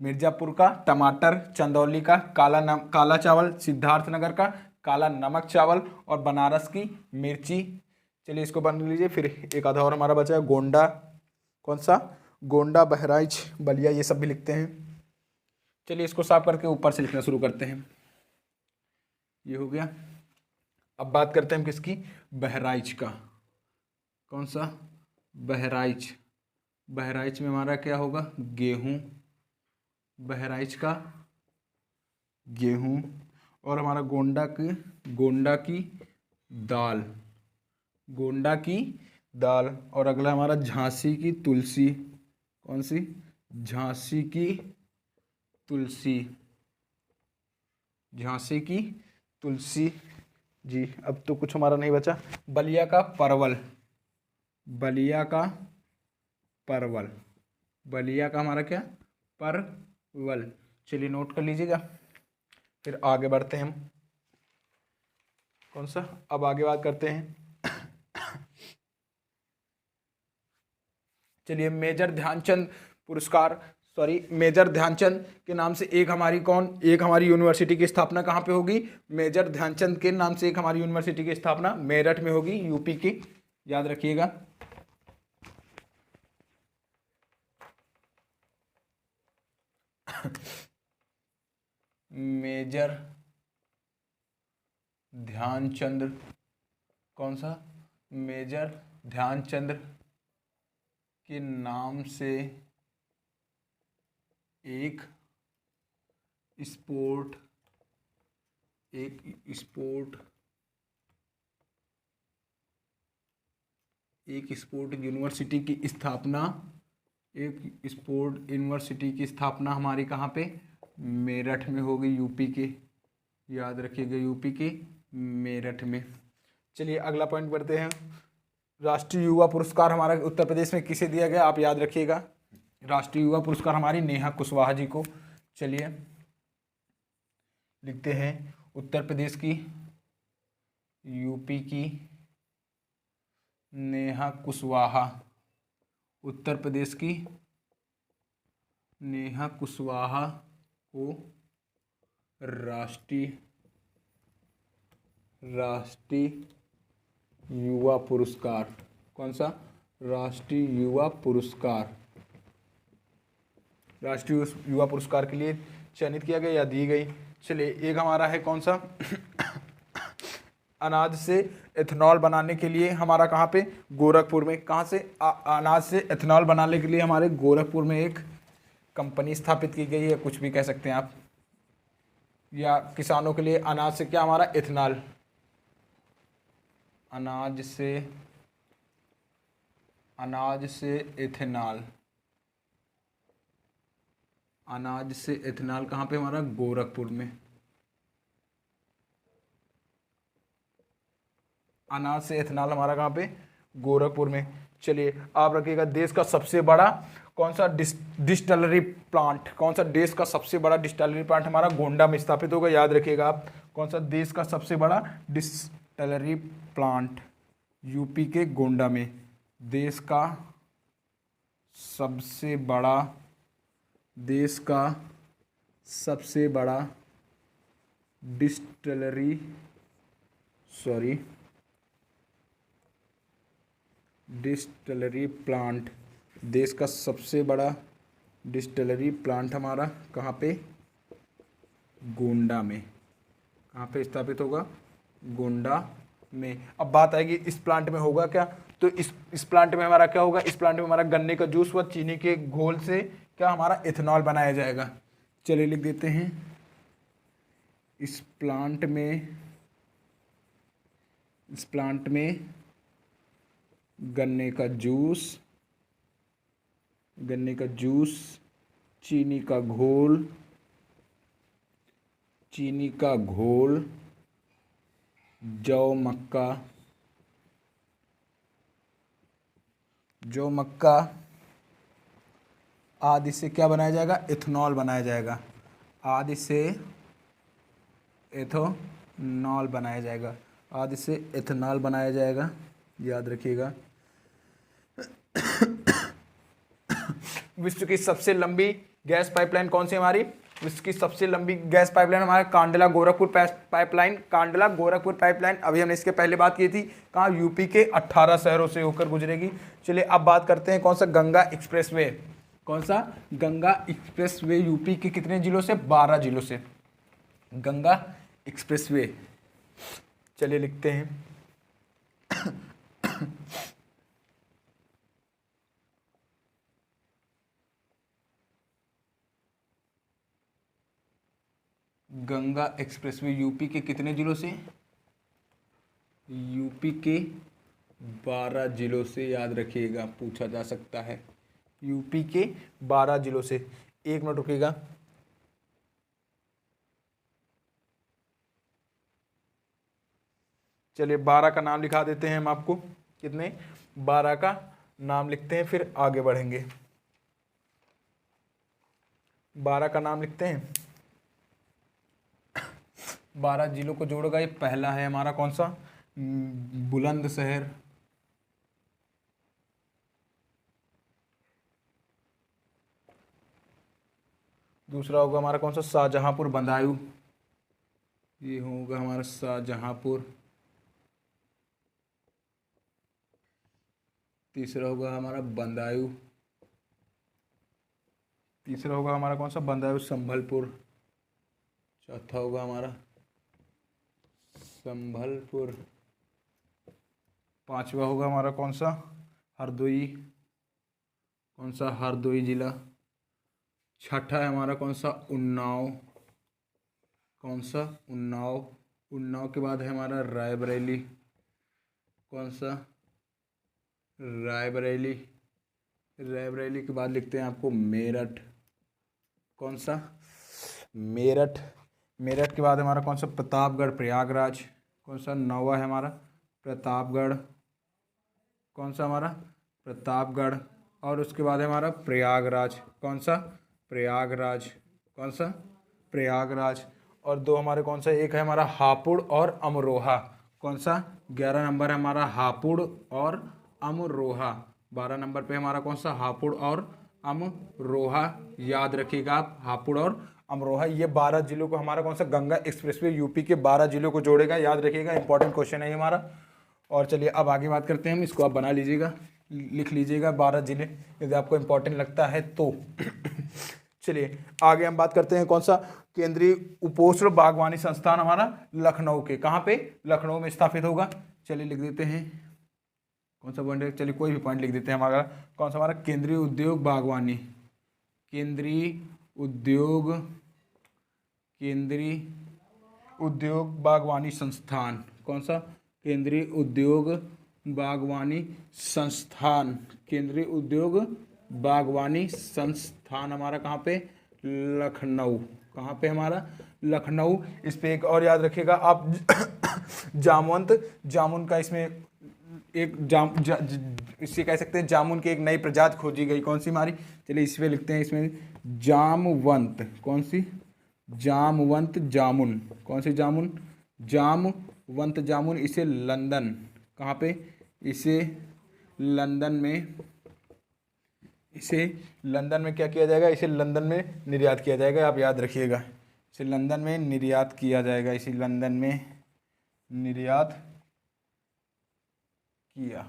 मिर्जापुर का टमाटर, चंदौली का काला चावल, सिद्धार्थनगर का काला नमक चावल और बनारस की मिर्ची। चलिए इसको बन लीजिए। फिर एक आधा और हमारा बचा है, गोंडा। कौन सा, गोंडा, बहराइच, बलिया, ये सब भी लिखते हैं। चलिए इसको साफ करके ऊपर से लिखना शुरू करते हैं। ये हो गया। अब बात करते हैं हम किसकी, बहराइच का। कौन सा, बहराइच। बहराइच में हमारा क्या होगा, गेहूं। बहराइच का गेहूँ, और हमारा गोंडा की दाल, गोंडा की दाल। और अगला हमारा झांसी की तुलसी, कौन सी? झांसी की तुलसी, झांसी की तुलसी जी। अब तो कुछ हमारा नहीं बचा। बलिया का परवल, बलिया का परवल, बलिया का हमारा क्या? परवल। चलिए नोट कर लीजिएगा, फिर आगे बढ़ते हैं हम। कौन सा? अब आगे बात करते हैं। चलिए, मेजर ध्यानचंद पुरस्कार, सॉरी, मेजर ध्यानचंद के नाम से एक हमारी यूनिवर्सिटी की स्थापना कहाँ पे होगी? मेजर ध्यानचंद के नाम से एक हमारी यूनिवर्सिटी की स्थापना मेरठ में होगी, यूपी की, याद रखिएगा। मेजर ध्यानचंद, कौन सा? मेजर ध्यानचंद के नाम से एक स्पोर्ट यूनिवर्सिटी की स्थापना, एक स्पोर्ट यूनिवर्सिटी की स्थापना हमारी कहाँ पे? मेरठ में होगी, यूपी के, याद रखिएगा, यूपी के मेरठ में। चलिए अगला पॉइंट बढ़ते हैं। राष्ट्रीय युवा पुरस्कार हमारा उत्तर प्रदेश में किसे दिया गया? आप याद रखिएगा, राष्ट्रीय युवा पुरस्कार हमारी नेहा कुशवाहा जी को। चलिए लिखते हैं, उत्तर प्रदेश की, यूपी की नेहा कुशवाहा, उत्तर प्रदेश की नेहा कुशवाहा को राष्ट्रीय युवा पुरस्कार, कौन सा? राष्ट्रीय युवा पुरस्कार, राष्ट्रीय युवा पुरस्कार के लिए चयनित किया गया या दी गई। चलिए एक हमारा है कौन सा? अनाज से एथेनॉल बनाने के लिए हमारा कहाँ पे? गोरखपुर में। कहाँ से? अनाज से एथेनॉल बनाने के लिए हमारे गोरखपुर में एक कंपनी स्थापित की गई है, कुछ भी कह सकते हैं आप, या किसानों के लिए अनाज से क्या हमारा? एथेनॉल, अनाज से एथेनॉल, अनाज से एथेनॉल कहाँ पे? हमारा गोरखपुर में। अनाज से एथेनॉल हमारा कहाँ पे? गोरखपुर में। चलिए आप रखिएगा, देश का सबसे बड़ा कौन सा डिस्टिलरी प्लांट, कौन सा देश का सबसे बड़ा डिस्टिलरी प्लांट हमारा गोंडा में स्थापित होगा, याद रखिएगा आप। कौन सा देश का सबसे बड़ा डिस्टिलरी प्लांट? यूपी के गोंडा में। देश का सबसे बड़ा डिस्टिलरी प्लांट, देश का सबसे बड़ा डिस्टिलरी प्लांट हमारा कहाँ पे? गोंडा में। कहाँ पे स्थापित होगा? गोंडा में। अब बात आएगी इस प्लांट में होगा क्या? तो इस प्लांट में हमारा क्या होगा? इस प्लांट में हमारा गन्ने का जूस व चीनी के घोल से क्या हमारा? एथेनॉल बनाया जाएगा। चलिए लिख देते हैं, इस प्लांट में गन्ने का जूस, चीनी का घोल, जौ मक्का आदि से क्या बनाया जाएगा? एथेनॉल बनाया जाएगा। आदि से एथेनॉल बनाया जाएगा, याद रखिएगा। विश्व की सबसे लंबी गैस पाइपलाइन कौन सी हमारी? विश्व की सबसे लंबी गैस पाइपलाइन हमारा कांडला गोरखपुर पाइपलाइन। अभी हमने इसके पहले बात की थी, कहाँ? यूपी के 18 शहरों से होकर गुजरेगी। चलिए अब बात करते हैं कौन सा? गंगा एक्सप्रेसवे। कौन सा? गंगा एक्सप्रेसवे यूपी के कितने जिलों से? 12 जिलों से, गंगा एक्सप्रेसवे। चलिए लिखते हैं, गंगा एक्सप्रेसवे यूपी के कितने जिलों से? यूपी के 12 जिलों से, याद रखिएगा, पूछा जा सकता है। यूपी के 12 जिलों से। 1 मिनट रुकिएगा। चलिए 12 का नाम लिखा देते हैं हम आपको। कितने? 12 का नाम लिखते हैं, फिर आगे बढ़ेंगे। 12 का नाम लिखते हैं। 12 जिलों को जोड़ेगा। ये पहला है हमारा कौन सा? बुलंदशहर। दूसरा होगा हमारा कौन सा? शाहजहांपुर बदायूं। ये होगा हमारा शाहजहांपुर। तीसरा होगा हमारा बदायूं। तीसरा होगा हमारा कौन सा? बदायूं संभलपुर। चौथा होगा हमारा संभलपुर। पांचवा होगा हमारा कौन सा? हरदोई। कौन सा? हरदोई जिला। छठा है हमारा कौन सा? उन्नाव। कौन सा? उन्नाव। उन्नाव के बाद है हमारा रायबरेली। कौन सा? रायबरेली। रायबरेली के बाद लिखते हैं आपको मेरठ। कौन सा? मेरठ। मेरठ के बाद हमारा कौन सा? प्रतापगढ़ प्रयागराज। कौन सा? नौवा है हमारा प्रतापगढ़। कौन सा हमारा? प्रतापगढ़। और उसके बाद है हमारा प्रयागराज। कौन सा? प्रयागराज। कौन सा? प्रयागराज। और दो हमारे कौन सा? एक है हमारा हापुड़ और अमरोहा। कौन सा? 11 नंबर है हमारा हापुड़ और अमरोहा। 12 नंबर पे हमारा कौन सा? हापुड़ और अमरोहा। याद रखिएगा आप, हापुड़ और अमरोहा। ये 12 जिलों को हमारा कौन सा? गंगा एक्सप्रेसवे यूपी के 12 जिलों को जोड़ेगा। याद रखिएगा, इंपॉर्टेंट क्वेश्चन है ये हमारा। और चलिए अब आगे बात करते हैं हम। इसको आप बना लीजिएगा, लिख लीजिएगा 12 जिले, यदि आपको इंपॉर्टेंट लगता है तो। चलिए आगे हम बात करते हैं कौन सा? केंद्रीय उपोष्ण बागवानी संस्थान हमारा लखनऊ के। कहाँ पे? लखनऊ में स्थापित होगा। चलिए लिख देते हैं कौन सा पॉइंट है। चलिए कोई भी पॉइंट लिख देते हैं हमारा। कौन सा? हमारा केंद्रीय उद्योग बागवानी। केंद्रीय उद्योग बागवानी संस्थान। कौन सा? केंद्रीय उद्योग बागवानी संस्थान। केंद्रीय उद्योग बागवानी संस्थान हमारा कहाँ पे? लखनऊ। कहाँ पे? हमारा लखनऊ। इस पे एक और याद रखिएगा आप, जामुन का इसमें एक इससे कह सकते हैं जामुन की एक नई प्रजाति खोजी गई। कौन सी हमारी? चलिए इस पे लिखते हैं, इसमें जामवंत। कौन सी? जामवंत जामुन। कौन सी जामुन? जामवंत जामुन। इसे लंदन, कहाँ पे? इसे लंदन में क्या किया जाएगा? इसे लंदन में निर्यात किया जाएगा। आप याद रखिएगा, इसे लंदन में निर्यात किया जाएगा। इसे लंदन में निर्यात किया।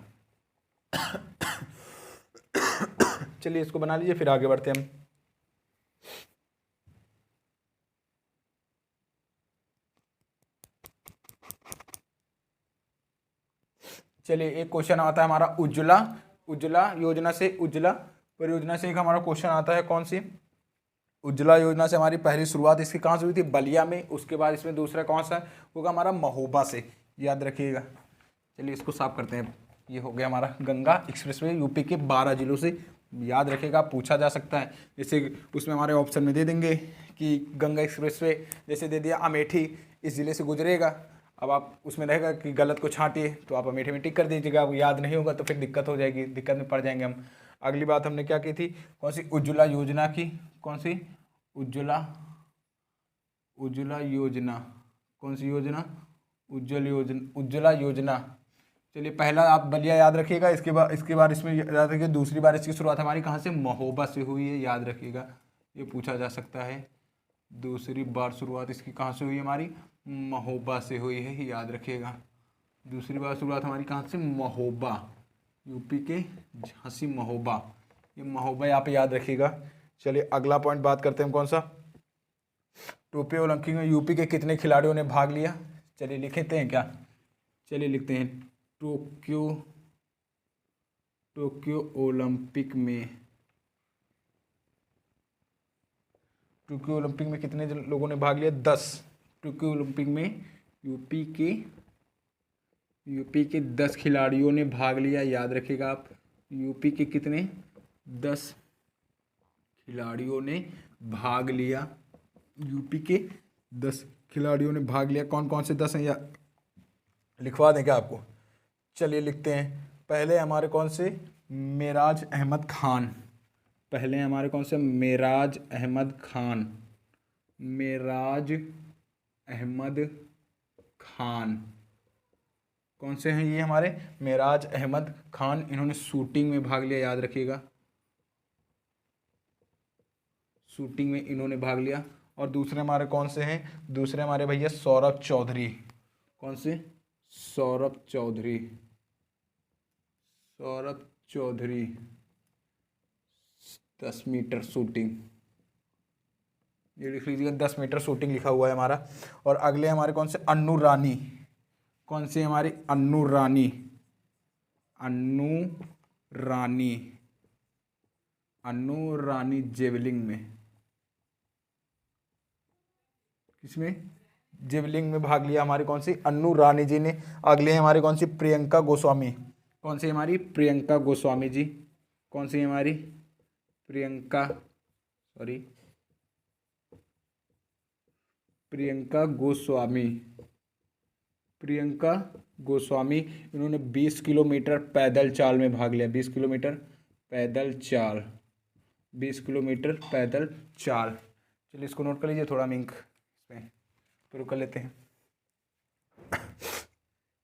चलिए इसको बना लीजिए, फिर आगे बढ़ते हैं हम। चलिए एक क्वेश्चन आता है हमारा उज्ज्वला योजना परियोजना से एक हमारा क्वेश्चन आता है। कौन सी? उज्ज्वला योजना से हमारी पहली शुरुआत इसकी कहाँ से हुई थी? बलिया में। उसके बाद इसमें दूसरा कौन सा होगा? हमारा महोबा से। याद रखिएगा। चलिए इसको साफ करते हैं। ये हो गया हमारा गंगा एक्सप्रेसवे यूपी के 12 जिलों से। याद रखिएगा, पूछा जा सकता है। जैसे उसमें हमारे ऑप्शन में दे देंगे कि गंगा एक्सप्रेसवे, जैसे दे दिया अमेठी इस ज़िले से गुजरेगा। अब आप उसमें रहेगा कि गलत को छांटिए, तो आप अमेठी में टिक कर दीजिएगा। आपको याद नहीं होगा तो फिर दिक्कत हो जाएगी, दिक्कत में पड़ जाएंगे हम। अगली बात हमने क्या की थी? कौन सी? उज्ज्वला योजना की। कौन सी? उज्ज्वला योजना। कौन सी योजना? उज्ज्वला योजना। चलिए पहला आप बलिया याद रखिएगा। इसके बाद इसमें याद रखिए, दूसरी बार इसकी शुरुआत हमारी कहाँ से? महोबा से हुई है। याद रखिएगा, ये पूछा जा सकता है। दूसरी बार शुरुआत इसकी कहाँ से हुई? हमारी महोबा से हुई है। याद रखिएगा, दूसरी बार शुरुआत हमारी कहाँ से? महोबा। यूपी के झांसी महोबा। ये महोबा यहाँ पे याद रखिएगा। चलिए अगला पॉइंट बात करते हैं हम। कौन सा? टोक्यो ओलंपिक में यूपी के कितने खिलाड़ियों ने भाग लिया? चलिए लिखते हैं क्या? चलिए लिखते हैं टोक्यो ओलंपिक में कितने लोगों ने भाग लिया? 10। टोक्यो ओलंपिक में यूपी के 10 खिलाड़ियों ने भाग लिया। याद रखिएगा आप, यूपी के कितने, 10 खिलाड़ियों ने भाग लिया। यूपी के 10 खिलाड़ियों ने भाग लिया। कौन कौन से 10 हैं या लिखवा दें क्या आपको? चलिए लिखते हैं। पहले हमारे कौन से, मेराज अहमद खान। पहले हमारे कौन से, मेराज अहमद खान। मेराज अहमद खान कौन से हैं ये हमारे, मेराज अहमद खान। इन्होंने शूटिंग में भाग लिया, याद रखिएगा, शूटिंग में इन्होंने भाग लिया। और दूसरे हमारे कौन से हैं, दूसरे हमारे भैया सौरभ चौधरी। कौन से, सौरभ चौधरी। सौरभ चौधरी 10 मीटर शूटिंग, ये लिख लीजिएगा, 10 मीटर शूटिंग लिखा हुआ है हमारा। और अगले हमारे कौन से, अन्नू रानी। कौन सी हमारी, अन्नू रानी। अन्नू रानी, अन्नू रानी जेवलिंग में, किसमें, जेवलिंग में भाग लिया हमारी कौन सी, अन्नू रानी जी ने। अगले हमारी कौन सी, प्रियंका गोस्वामी। कौन सी हमारी, प्रियंका गोस्वामी जी। कौन सी हमारी, प्रियंका, सॉरी, प्रियंका गोस्वामी। प्रियंका गोस्वामी, इन्होंने 20 किलोमीटर पैदल चाल में भाग लिया। 20 किलोमीटर पैदल चाल, 20 किलोमीटर पैदल चाल। चलिए इसको नोट कर लीजिए, थोड़ा मिंक इसमें शुरू कर लेते हैं।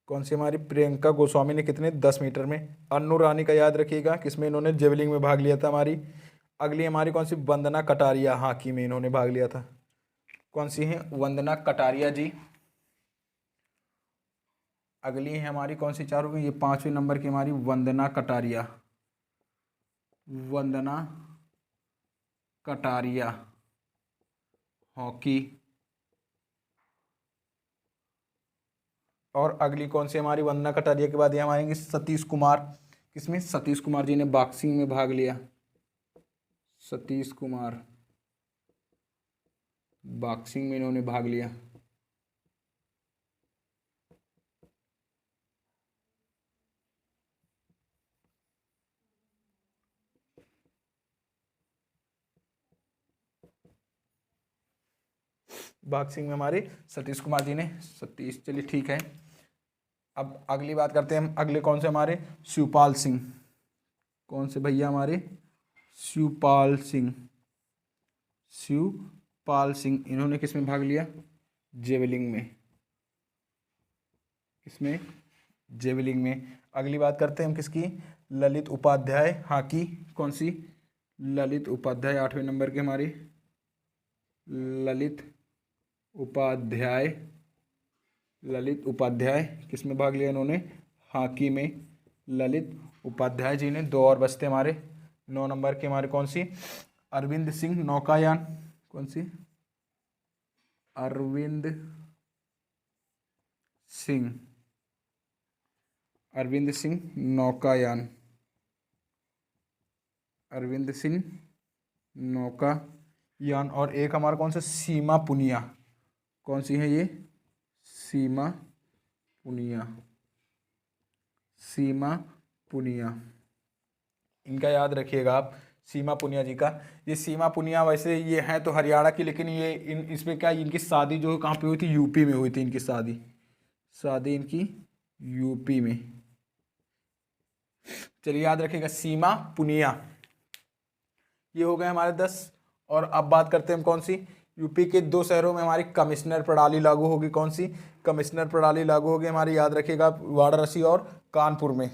कौन सी हमारी, प्रियंका गोस्वामी ने कितने, 10 मीटर में। अन्नू रानी का याद रखिएगा, किसमें, इन्होंने जेवलिंग में भाग लिया था हमारी। अगली हमारी कौन सी, वंदना कटारिया, हॉकी में इन्होंने भाग लिया था। कौन सी है, वंदना कटारिया जी। अगली है हमारी कौन सी, चार हो गई, ये 5वें नंबर की हमारी वंदना कटारिया। वंदना कटारिया हॉकी। और अगली कौन सी हमारी, वंदना कटारिया के बाद ये हमारे सतीश कुमार। किसमें, सतीश कुमार जी ने बॉक्सिंग में भाग लिया। सतीश कुमार बॉक्सिंग में इन्होंने भाग लिया। बॉक्सिंग में हमारे सतीश कुमार जी ने, सतीश, चलिए ठीक है। अब अगली बात करते हैं हम, अगले कौन से हमारे, शिवपाल सिंह। कौन से भैया हमारे, शिवपाल सिंह। शिवपाल सिंह, इन्होंने किस में भाग लिया, जेवलिंग में। किसमें, जेवलिंग में। अगली बात करते हैं हम किसकी, ललित उपाध्याय हॉकी। कौन सी, ललित उपाध्याय 8वें नंबर की हमारी, ललित उपाध्याय। ललित उपाध्याय किस में भाग लिया इन्होंने, हॉकी में। ललित उपाध्याय जी ने। 2 और बचते हमारे, 9 नंबर के हमारे कौन सी, अरविंद सिंह नौकायान। कौन सी, अरविंद सिंह। अरविंद सिंह नौकायान। अरविंद सिंह नौकायान। और एक हमारा कौन सा, सीमा पुनिया। कौन सी है ये, सीमा पुनिया। सीमा पुनिया, इनका याद रखिएगा आप, सीमा पुनिया जी का। ये सीमा पुनिया वैसे ये हैं तो हरियाणा की, लेकिन ये इसमें क्या, इनकी शादी जो कहाँ पे हुई थी, यूपी में हुई थी इनकी शादी। शादी इनकी यूपी में। चलिए याद रखिएगा, सीमा पुनिया। ये हो गए हमारे 10। और अब बात करते हैं हम कौन सी, यूपी के 2 शहरों में हमारी कमिश्नर प्रणाली लागू होगी। कौन सी, कमिश्नर प्रणाली लागू होगी हमारी, याद रखिएगा, वाराणसी और कानपुर में।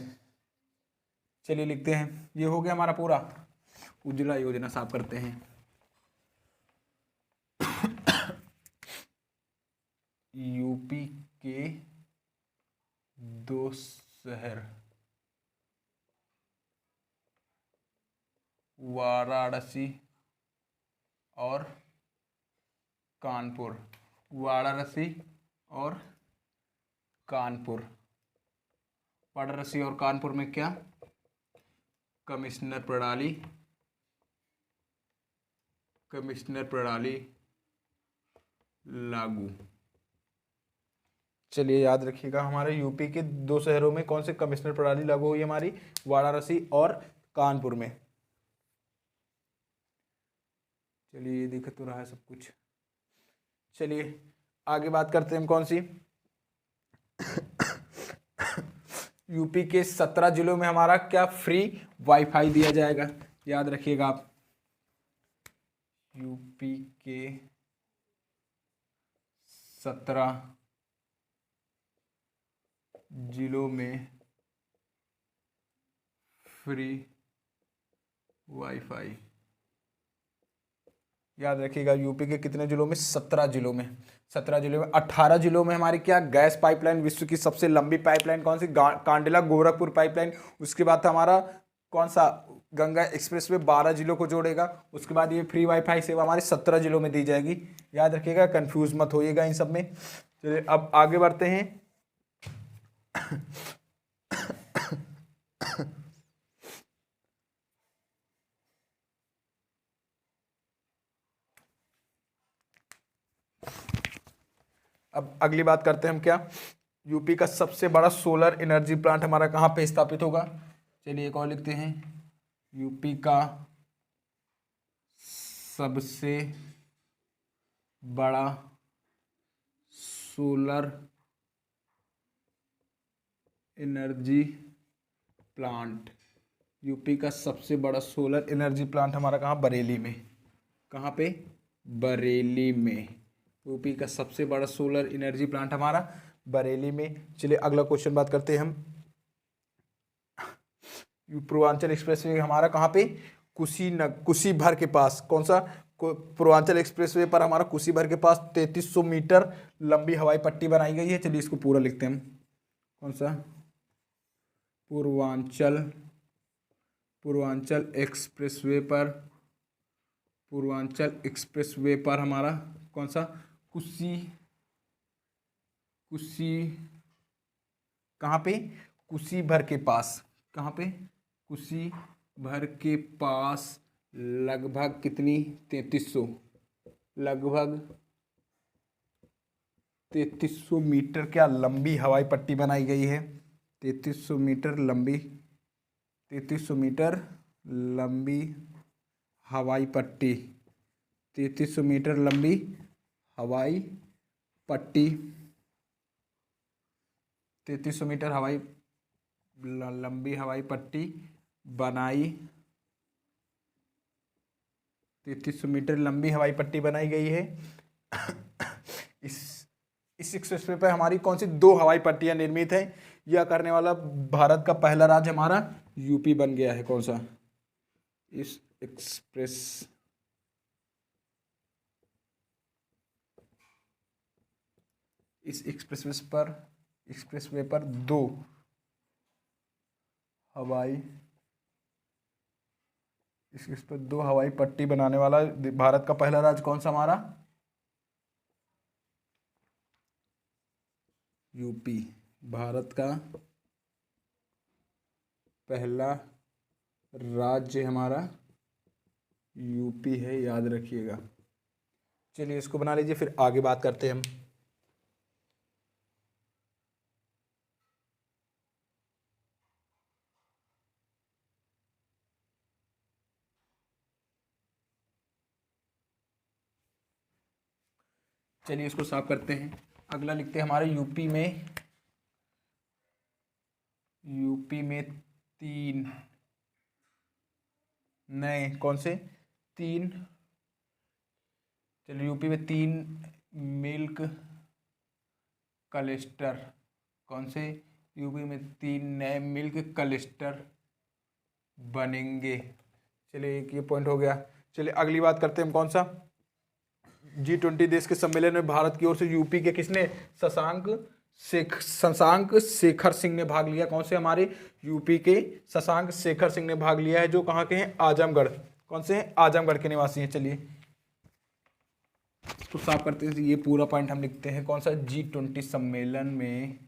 चलिए लिखते हैं, ये हो गया हमारा पूरा। उज्ज्वला योजना साफ करते हैं। यूपी के 2 शहर, वाराणसी और कानपुर। वाराणसी और कानपुर। वाराणसी और कानपुर में क्या, कमिश्नर प्रणाली, कमिश्नर प्रणाली लागू। चलिए याद रखिएगा, हमारे यूपी के 2 शहरों में कौन से कमिश्नर प्रणाली लागू हुई हमारी, वाराणसी और कानपुर में। चलिए ये दिख तो रहा है सब कुछ। चलिए आगे बात करते हैं हम कौन सी, यूपी के 17 जिलों में हमारा क्या फ्री वाईफाई दिया जाएगा, याद रखिएगा आप, यूपी के 17 जिलों में फ्री वाईफाई। याद रखिएगा यूपी के कितने जिलों में, 17 जिलों में। 17 जिलों में 18 जिलों में हमारी क्या गैस पाइपलाइन, विश्व की सबसे लंबी पाइपलाइन कौन सी, कांडला गोरखपुर पाइपलाइन। उसके बाद हमारा कौन सा, गंगा एक्सप्रेसवे 12 जिलों को जोड़ेगा। उसके बाद ये फ्री वाईफाई सेवा हमारे 17 जिलों में दी जाएगी, याद रखिएगा, कंफ्यूज मत होइएगा इन सब में। चलिए अब आगे बढ़ते हैं। अब अगली बात करते हैं हम क्या, यूपी का सबसे बड़ा सोलर एनर्जी प्लांट हमारा कहाँ पे स्थापित होगा। चलिए एक और लिखते हैं, यूपी का सबसे बड़ा सोलर एनर्जी प्लांट, यूपी का सबसे बड़ा सोलर एनर्जी प्लांट हमारा कहाँ, बरेली में। कहाँ पे, बरेली में। यूपी का सबसे बड़ा सोलर एनर्जी प्लांट हमारा बरेली में। चलिए अगला क्वेश्चन बात करते हैं हम, पूर्वांचल एक्सप्रेसवे हमारा कहाँ पे, कुशीभर के पास। कौन सा, पूर्वांचल एक्सप्रेसवे पर हमारा कुशीभर के पास 3300 मीटर लंबी हवाई पट्टी बनाई गई है। चलिए इसको पूरा लिखते हैं हम, कौन सा, पूर्वांचल एक्सप्रेसवे पर हमारा कौन सा, कहाँ पे, कुशीभर के पास। कहाँ पे, कुशीभर के पास लगभग कितनी, 3300, लगभग 3300 मीटर क्या लंबी हवाई पट्टी बनाई गई है। 3300 मीटर लंबी, 3300 मीटर लंबी हवाई पट्टी, 3300 मीटर लंबी हवाई पट्टी, 3300 मीटर लंबी हवाई पट्टी बनाई, 3300 मीटर लंबी हवाई पट्टी बनाई गई है। इस एक्सप्रेसवे पर हमारी कौन सी 2 हवाई पट्टियां निर्मित हैं। यह करने वाला भारत का पहला राज्य हमारा यूपी बन गया है। कौन सा, इस एक्सप्रेसवे पर 2 हवाई पट्टी बनाने वाला भारत का पहला राज्य कौन सा हमारा, यूपी। भारत का पहला राज्य हमारा यूपी है, याद रखिएगा। चलिए इसको बना लीजिए, फिर आगे बात करते हैं हम। चलिए इसको साफ करते हैं। अगला लिखते हैं हमारे यूपी में 3 नए, कौन से, 3, चलिए यूपी में 3 मिल्क क्लस्टर। कौन से, यूपी में 3 नए मिल्क क्लस्टर बनेंगे। चलिए एक ये पॉइंट हो गया। चलिए अगली बात करते हैं हम, कौन सा, G20 देश के सम्मेलन में भारत की ओर से यूपी के किसने, शशांक शेखर सिंह ने भाग लिया। कौन से, हमारे यूपी के शशांक शेखर सिंह ने भाग लिया है, जो कहाँ के हैं, आजमगढ़। कौन से हैं, आजमगढ़ के निवासी हैं। चलिए तो साफ करते हैं, ये पूरा पॉइंट हम लिखते हैं। कौन सा, G20 सम्मेलन में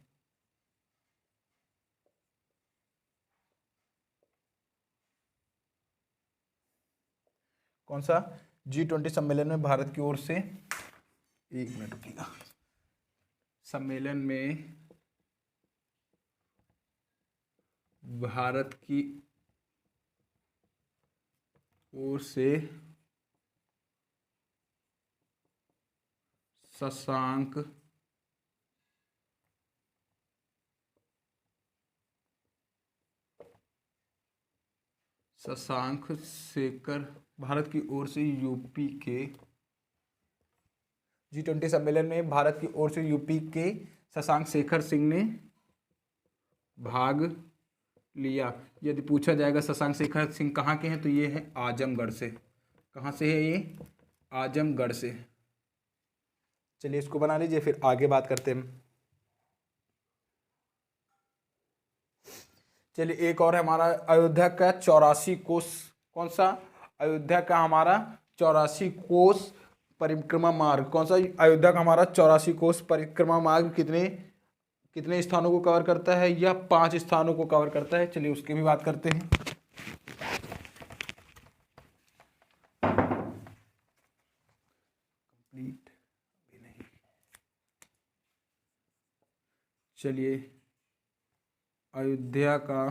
कौन सा, G20 सम्मेलन में भारत की ओर से, एक मिनट रुकिएगा, सम्मेलन में भारत की ओर से शशांक शेखर, भारत की ओर से यूपी के G20 सम्मेलन में भारत की ओर से यूपी के शशांक शेखर सिंह ने भाग लिया। यदि पूछा जाएगा शशांक शेखर सिंह कहाँ के हैं, तो ये है आजमगढ़ से। कहाँ से है ये? आजमगढ़ से। चलिए इसको बना लीजिए, फिर आगे बात करते हैं। चलिए एक और है हमारा अयोध्या का 84 कोस। कौन सा? अयोध्या का हमारा 84 कोस परिक्रमा मार्ग। कौन सा? अयोध्या का हमारा 84 कोस परिक्रमा मार्ग कितने स्थानों को कवर करता है? यह 5 स्थानों को कवर करता है। चलिए उसकी भी बात करते हैं। कंप्लीट भी नहीं। चलिए अयोध्या का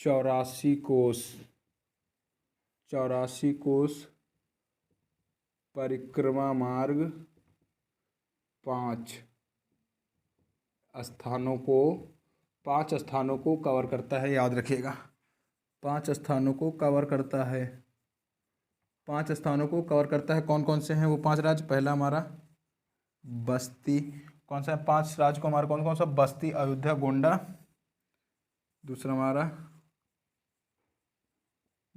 84 कोस परिक्रमा मार्ग 5 स्थानों को कवर करता है। याद रखिएगा, 5 स्थानों को कवर करता है। 5 स्थानों को कवर करता है। कौन कौन से हैं वो 5 राज्य? पहला हमारा बस्ती। कौन सा है? 5 राज्य को हमारा कौन कौन सा? बस्ती, अयोध्या, गोंडा। दूसरा हमारा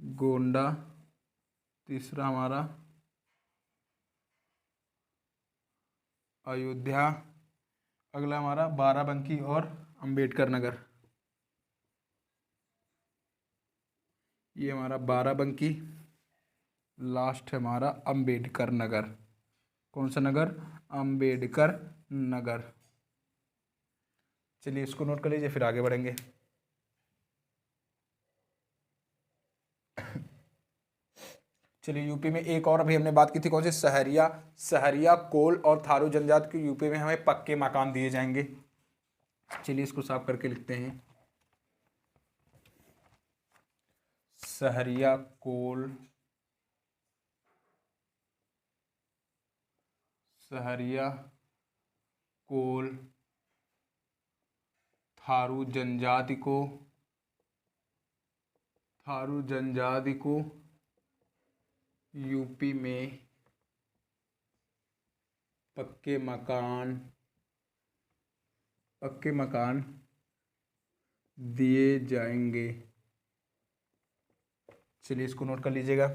गोंडा। तीसरा हमारा अयोध्या। अगला हमारा बाराबंकी और अंबेडकर नगर। ये हमारा बाराबंकी। लास्ट है हमारा अंबेडकर नगर। कौन सा नगर? अंबेडकर नगर। चलिए इसको नोट कर लीजिए, फिर आगे बढ़ेंगे। चलिए यूपी में एक और अभी हमने बात की थी, कौन से? सहरिया कोल और थारू जनजाति के यूपी में हमें पक्के मकान दिए जाएंगे। चलिए इसको साफ करके लिखते हैं। सहरिया कोल थारू जनजाति को यूपी में पक्के मकान दिए जाएंगे। चलिए इसको नोट कर लीजिएगा।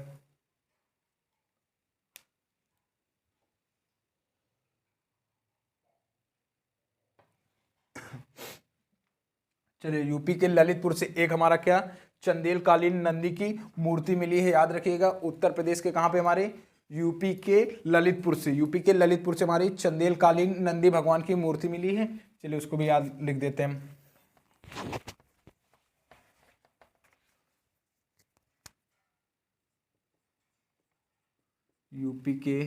चलिए यूपी के ललितपुर से एक हमारा क्या? चंदेल कालीन नंदी की मूर्ति मिली है। याद रखिएगा, उत्तर प्रदेश के कहाँ पे? हमारे यूपी के ललितपुर से हमारी चंदेल कालीन नंदी भगवान की मूर्ति मिली है। चलिए उसको भी याद लिख देते हैं। यूपी के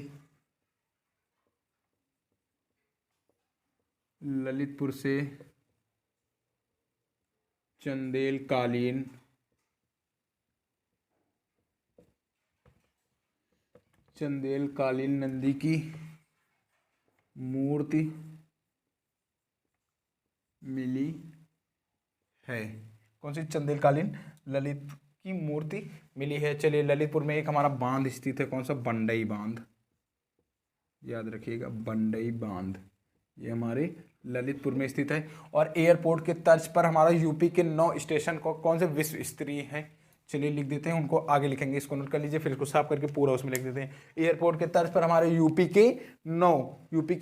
ललितपुर से चंदेल कालीन नंदी की मूर्ति मिली है। कौन सी? चंदेल कालीन ललित की मूर्ति मिली है। चलिए ललितपुर में एक हमारा बांध स्थित है। कौन सा? बंडई बांध। याद रखिएगा, बंडई बांध ये हमारे ललितपुर में स्थित है। और एयरपोर्ट के तर्ज पर हमारा यूपी के 9 स्टेशन को कौन से विश्व स्तरीय हैं? चलिए लिख देते हैं, उनको आगे लिखेंगे। इसको नोट कर लीजिए, फिर इसको साफ करके पूरा उसमें लिख देते हैं। एयरपोर्ट के तर्ज पर हमारे यूपी के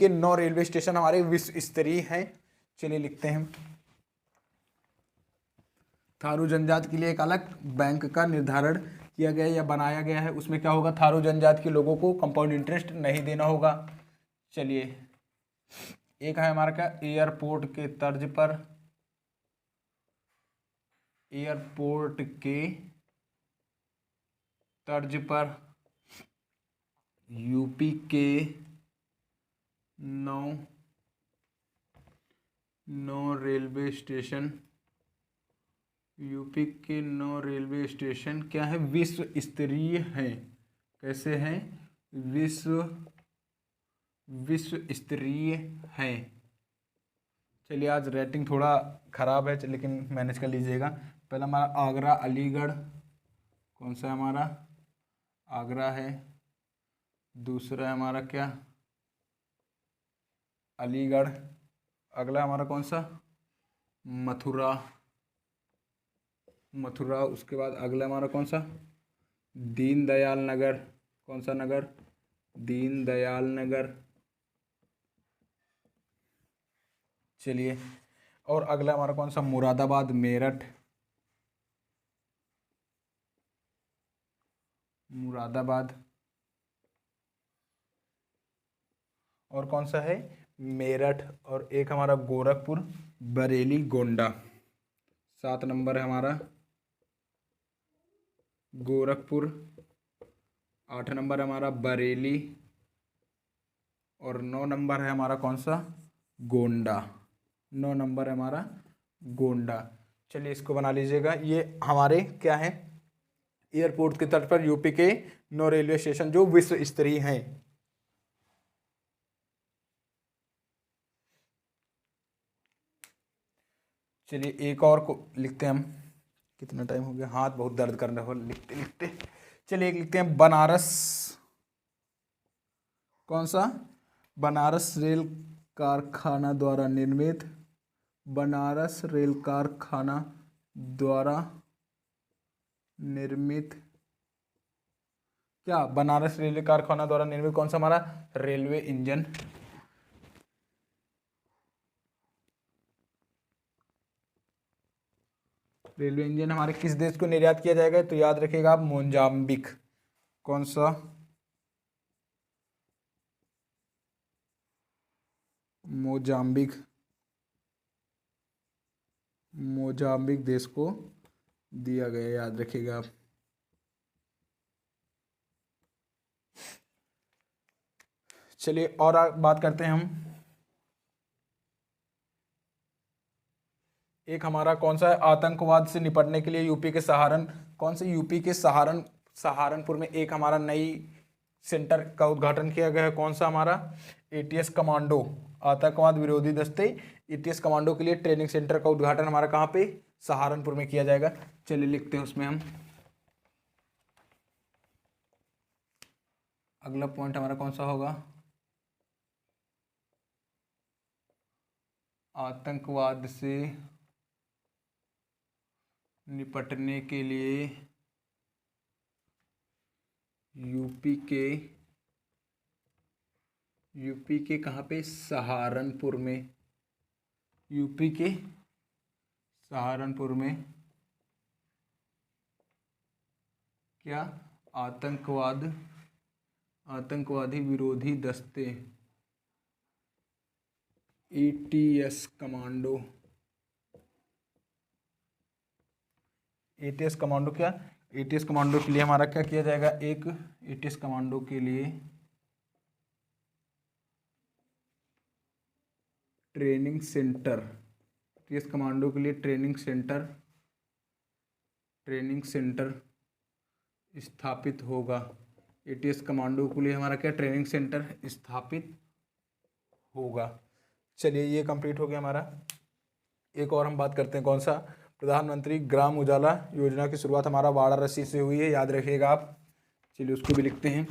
9 रेलवे स्टेशन हमारे विश्व स्तरीय हैं। चलिए लिखते हैं। थारू जनजाति के लिए एक अलग बैंक का निर्धारण किया गया या बनाया गया है। उसमें क्या होगा? थारू जनजाति के लोगों को कंपाउंड इंटरेस्ट नहीं देना होगा। चलिए एक है हमारा क्या? एयरपोर्ट के तर्ज पर यूपी के 9 रेलवे स्टेशन, यूपी के 9 रेलवे स्टेशन क्या है, विश्व स्तरीय हैं। कैसे हैं, विश्व स्तरीय हैं। चलिए आज रेटिंग थोड़ा ख़राब है लेकिन मैनेज कर लीजिएगा। पहला हमारा आगरा अलीगढ़, कौन सा है हमारा, आगरा है। दूसरा है हमारा क्या, अलीगढ़। अगला हमारा कौन सा, मथुरा, उसके बाद अगला हमारा कौन सा, दीनदयाल नगर, कौन सा नगर, दीनदयाल नगर। चलिए और अगला हमारा कौन सा, मुरादाबाद, मेरठ, मुरादाबाद। और कौन सा है, मेरठ। और एक हमारा गोरखपुर, बरेली, गोंडा। 7 नंबर है हमारा गोरखपुर, 8 नंबर है हमारा बरेली, और 9 नंबर है हमारा कौन सा, गोंडा। 9 नंबर है हमारा गोंडा। चलिए इसको बना लीजिएगा। ये हमारे क्या है, एयरपोर्ट के तट पर यूपी के 9 रेलवे स्टेशन जो विश्व स्तरीय हैं। चलिए एक और को लिखते हैं हम। कितना टाइम हो गया, हाथ बहुत दर्द कर रहा हो लिखते लिखते। चलिए एक लिखते हैं, बनारस, कौन सा, बनारस रेल कारखाना द्वारा निर्मित, बनारस रेल कारखाना द्वारा निर्मित क्या, बनारस रेलवे कारखाना द्वारा निर्मित कौन सा हमारा, रेलवे इंजन। रेलवे इंजन हमारे किस देश को निर्यात किया जाएगा, तो याद रखिएगा आप, मोजाम्बिक। कौन सा, मोजाम्बिक, मोजाम्बिक देश को दिया गया, याद रखिएगा आप। चलिए और बात करते हैं हम। एक हमारा कौन सा है, आतंकवाद से निपटने के लिए यूपी के सहारन, कौन से, यूपी के सहारनपुर में एक हमारा नई सेंटर का उद्घाटन किया गया है। कौन सा हमारा, एटीएस कमांडो, आतंकवाद विरोधी दस्ते एटीएस कमांडो के लिए ट्रेनिंग सेंटर का उद्घाटन हमारा कहाँ पे, सहारनपुर में किया जाएगा। चलिए लिखते हैं उसमें हम। अगला पॉइंट हमारा कौन सा होगा, आतंकवाद से निपटने के लिए यूपी के कहाँ पे, सहारनपुर में, यूपी के सहारनपुर में क्या, आतंकवादी विरोधी दस्ते एटीएस कमांडो, एटीएस कमांडो क्या, एटीएस कमांडो के लिए हमारा क्या किया जाएगा, एक एटीएस कमांडो के लिए ट्रेनिंग सेंटर, एटीएस कमांडो के लिए ट्रेनिंग सेंटर स्थापित होगा। एटीएस कमांडो के लिए हमारा क्या, ट्रेनिंग सेंटर स्थापित होगा। चलिए ये कंप्लीट हो गया हमारा। एक और हम बात करते हैं, कौन सा, प्रधानमंत्री ग्राम उजाला योजना की शुरुआत हमारा वाराणसी से हुई है, याद रखिएगा आप। चलिए उसको भी लिखते हैं।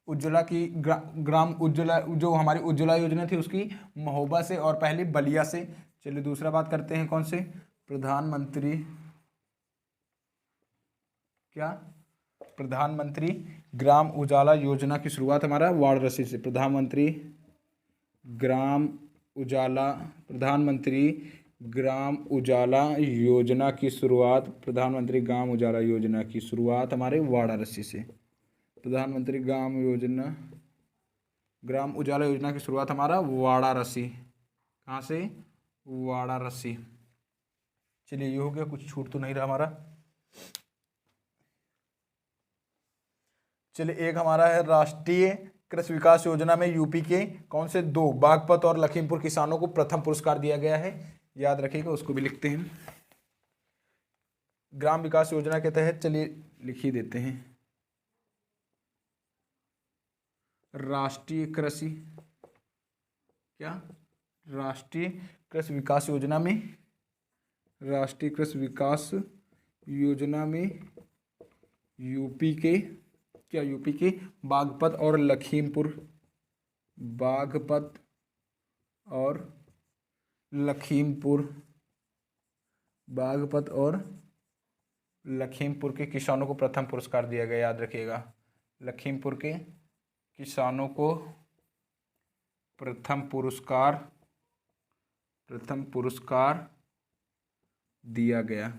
उज्ज्वला की ग्राम उज्ज्वला, जो हमारी उज्ज्वला योजना थी उसकी महोबा से और पहले बलिया से। चलिए दूसरा बात करते हैं, कौन से, प्रधानमंत्री क्या, प्रधानमंत्री ग्राम उजाला योजना की शुरुआत हमारा वाराणसी से। प्रधानमंत्री ग्राम उजाला योजना की शुरुआत, प्रधानमंत्री ग्राम उजाला योजना की शुरुआत हमारे वाराणसी से। प्रधानमंत्री ग्राम उजाला योजना की शुरुआत हमारा वाराणसी, कहाँ से, वाराणसी। चलिए ये हो गया, कुछ छूट तो नहीं रहा हमारा। चलिए एक हमारा है राष्ट्रीय कृषि विकास योजना में यूपी के कौन से दो, बागपत और लखीमपुर किसानों को प्रथम पुरस्कार दिया गया है, याद रखिएगा, उसको भी लिखते हैं। ग्राम विकास योजना के तहत, चलिए लिख ही देते हैं, राष्ट्रीय कृषि विकास योजना में, राष्ट्रीय कृषि विकास योजना में यूपी के बागपत और लखीमपुर के किसानों को प्रथम पुरस्कार दिया गया, याद रखिएगा, लखीमपुर के किसानों को प्रथम पुरस्कार दिया गया।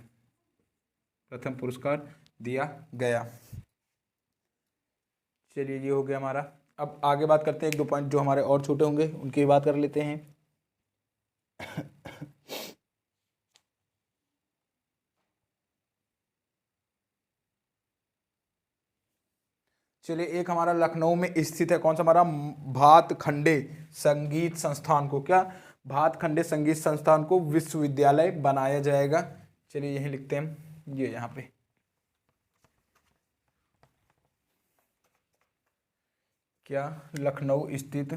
चलिए ये हो गया हमारा। अब आगे बात करते हैं, एक दो पॉइंट जो हमारे और छोटे होंगे उनकी बात कर लेते हैं। चलिए एक हमारा लखनऊ में स्थित है, कौन सा हमारा, भातखंडे संगीत संस्थान को, क्या, भातखंडे संगीत संस्थान को विश्वविद्यालय बनाया जाएगा। चलिए यही लिखते हैं, ये यहाँ पे, क्या, लखनऊ स्थित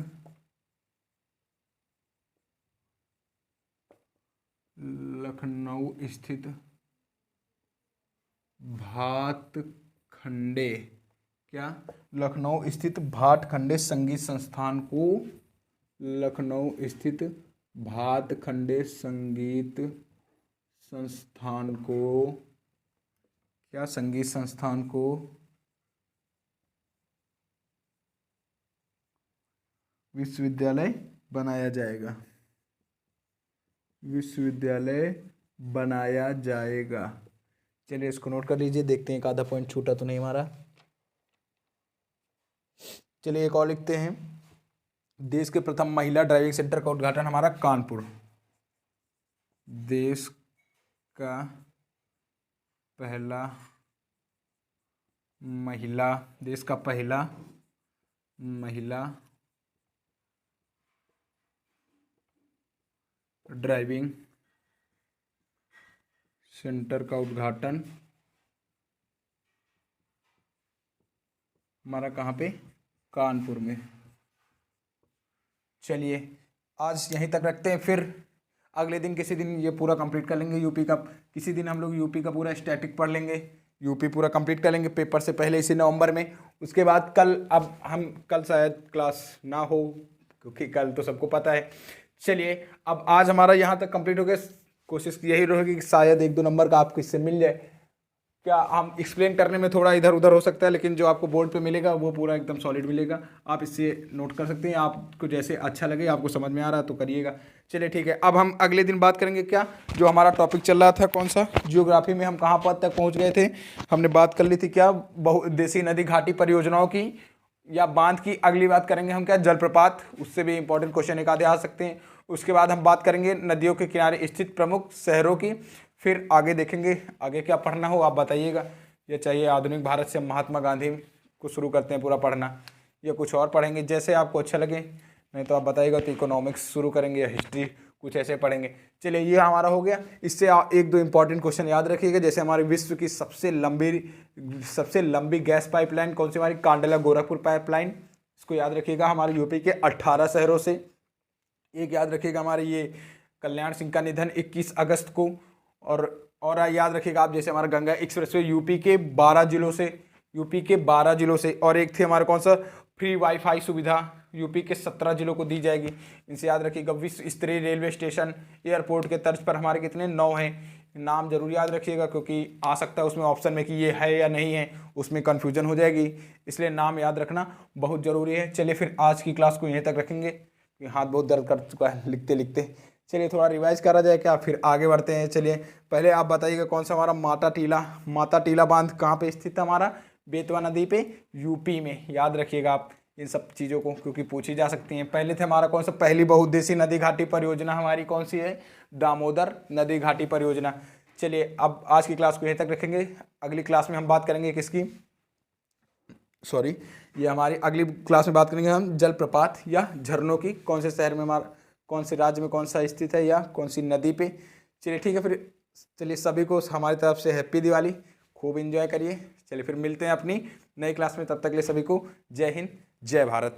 भातखंडे, क्या, लखनऊ स्थित भातखंडे संगीत संस्थान को, लखनऊ स्थित भातखंडे संगीत संस्थान को, क्या, संगीत संस्थान को विश्वविद्यालय बनाया जाएगा। चलिए इसको नोट कर लीजिए, देखते हैं एक आधा पॉइंट छूटा तो नहीं हमारा। चलिए एक और लिखते हैं, देश के प्रथम महिला ड्राइविंग सेंटर का उद्घाटन हमारा कानपुर, देश का पहला महिला ड्राइविंग सेंटर का उद्घाटन हमारा कहाँ पे, कानपुर में। चलिए आज यहीं तक रखते हैं, फिर अगले दिन किसी दिन ये पूरा कंप्लीट कर लेंगे यूपी का, किसी दिन हम लोग यूपी का पूरा स्टैटिक पढ़ लेंगे, यूपी पूरा कंप्लीट कर लेंगे पेपर से पहले इसी नवंबर में। उसके बाद कल शायद क्लास ना हो, क्योंकि कल तो सबको पता है। चलिए अब आज हमारा यहाँ तक कंप्लीट हो गया, कोशिश यही रहेगी कि शायद 1-2 नंबर का आपको इससे मिल जाए। क्या हम एक्सप्लेन करने में थोड़ा इधर उधर हो सकता है, लेकिन जो आपको बोर्ड पे मिलेगा वो पूरा एकदम सॉलिड मिलेगा, आप इससे नोट कर सकते हैं, आपको जैसे अच्छा लगे, आपको समझ में आ रहा है तो करिएगा। चलिए ठीक है, अब हम अगले दिन बात करेंगे, क्या, जो हमारा टॉपिक चल रहा था कौन सा, जियोग्राफी में हम कहाँ पर तक पहुँच गए थे, हमने बात कर ली थी क्या, बहुउद्देशीय नदी घाटी परियोजनाओं की या बांध की। अगली बात करेंगे हम क्या, जलप्रपात, उससे भी इंपॉर्टेंट क्वेश्चन एक आधे आ सकते हैं। उसके बाद हम बात करेंगे नदियों के किनारे स्थित प्रमुख शहरों की। फिर आगे देखेंगे, आगे क्या पढ़ना हो आप बताइएगा, ये चाहिए आधुनिक भारत से महात्मा गांधी को शुरू करते हैं पूरा पढ़ना, या कुछ और पढ़ेंगे जैसे आपको अच्छा लगे, नहीं तो आप बताइएगा तो इकोनॉमिक्स शुरू करेंगे या हिस्ट्री कुछ ऐसे पढ़ेंगे। चलिए ये हमारा हो गया। इससे 1-2 इंपॉर्टेंट क्वेश्चन याद रखिएगा, जैसे हमारे विश्व की सबसे लंबी गैस पाइपलाइन कौन सी, हमारी कांडला गोरखपुर पाइपलाइन, इसको याद रखिएगा, हमारे यूपी के 18 शहरों से। एक याद रखिएगा हमारे ये कल्याण सिंह का निधन 21 अगस्त को, और याद रखिएगा आप जैसे हमारा गंगा एक्सप्रेसवे यूपी के 12 जिलों से, और एक थे हमारे कौन सा, फ्री वाईफाई सुविधा यूपी के 17 जिलों को दी जाएगी। इनसे याद रखिएगा विश्व स्तरीय रेलवे स्टेशन एयरपोर्ट के तर्ज पर हमारे कितने, 9 हैं। नाम जरूर याद रखिएगा, क्योंकि आ सकता है उसमें ऑप्शन में कि ये है या नहीं है, उसमें कन्फ्यूजन हो जाएगी, इसलिए नाम याद रखना बहुत ज़रूरी है। चलिए फिर आज की क्लास को यहीं तक रखेंगे, हाथ बहुत दर्द कर चुका है लिखते लिखते। चलिए थोड़ा रिवाइज करा जाए क्या, फिर आगे बढ़ते हैं। चलिए पहले आप बताइएगा कौन सा हमारा माता टीला बांध कहाँ पे स्थित है, हमारा बेतवा नदी पे यूपी में। याद रखिएगा आप इन सब चीज़ों को, क्योंकि पूछी जा सकती हैं। पहले थे हमारा कौन सा, पहली बहुउद्देशीय नदी घाटी परियोजना हमारी कौन सी है, दामोदर नदी घाटी परियोजना। चलिए अब आज की क्लास को यहीं तक रखेंगे, अगली क्लास में हम बात करेंगे किसकी, सॉरी, ये हमारी अगली क्लास में बात करेंगे हम जलप्रपात या झरनों की, कौन से शहर में हमारा, कौन से राज्य में कौन सा स्थित है या कौन सी नदी पे। चलिए ठीक है, फिर चलिए सभी को हमारी तरफ से हैप्पी दिवाली, खूब एंजॉय करिए। चलिए फिर मिलते हैं अपनी नई क्लास में, तब तक के लिए सभी को जय हिंद जय भारत।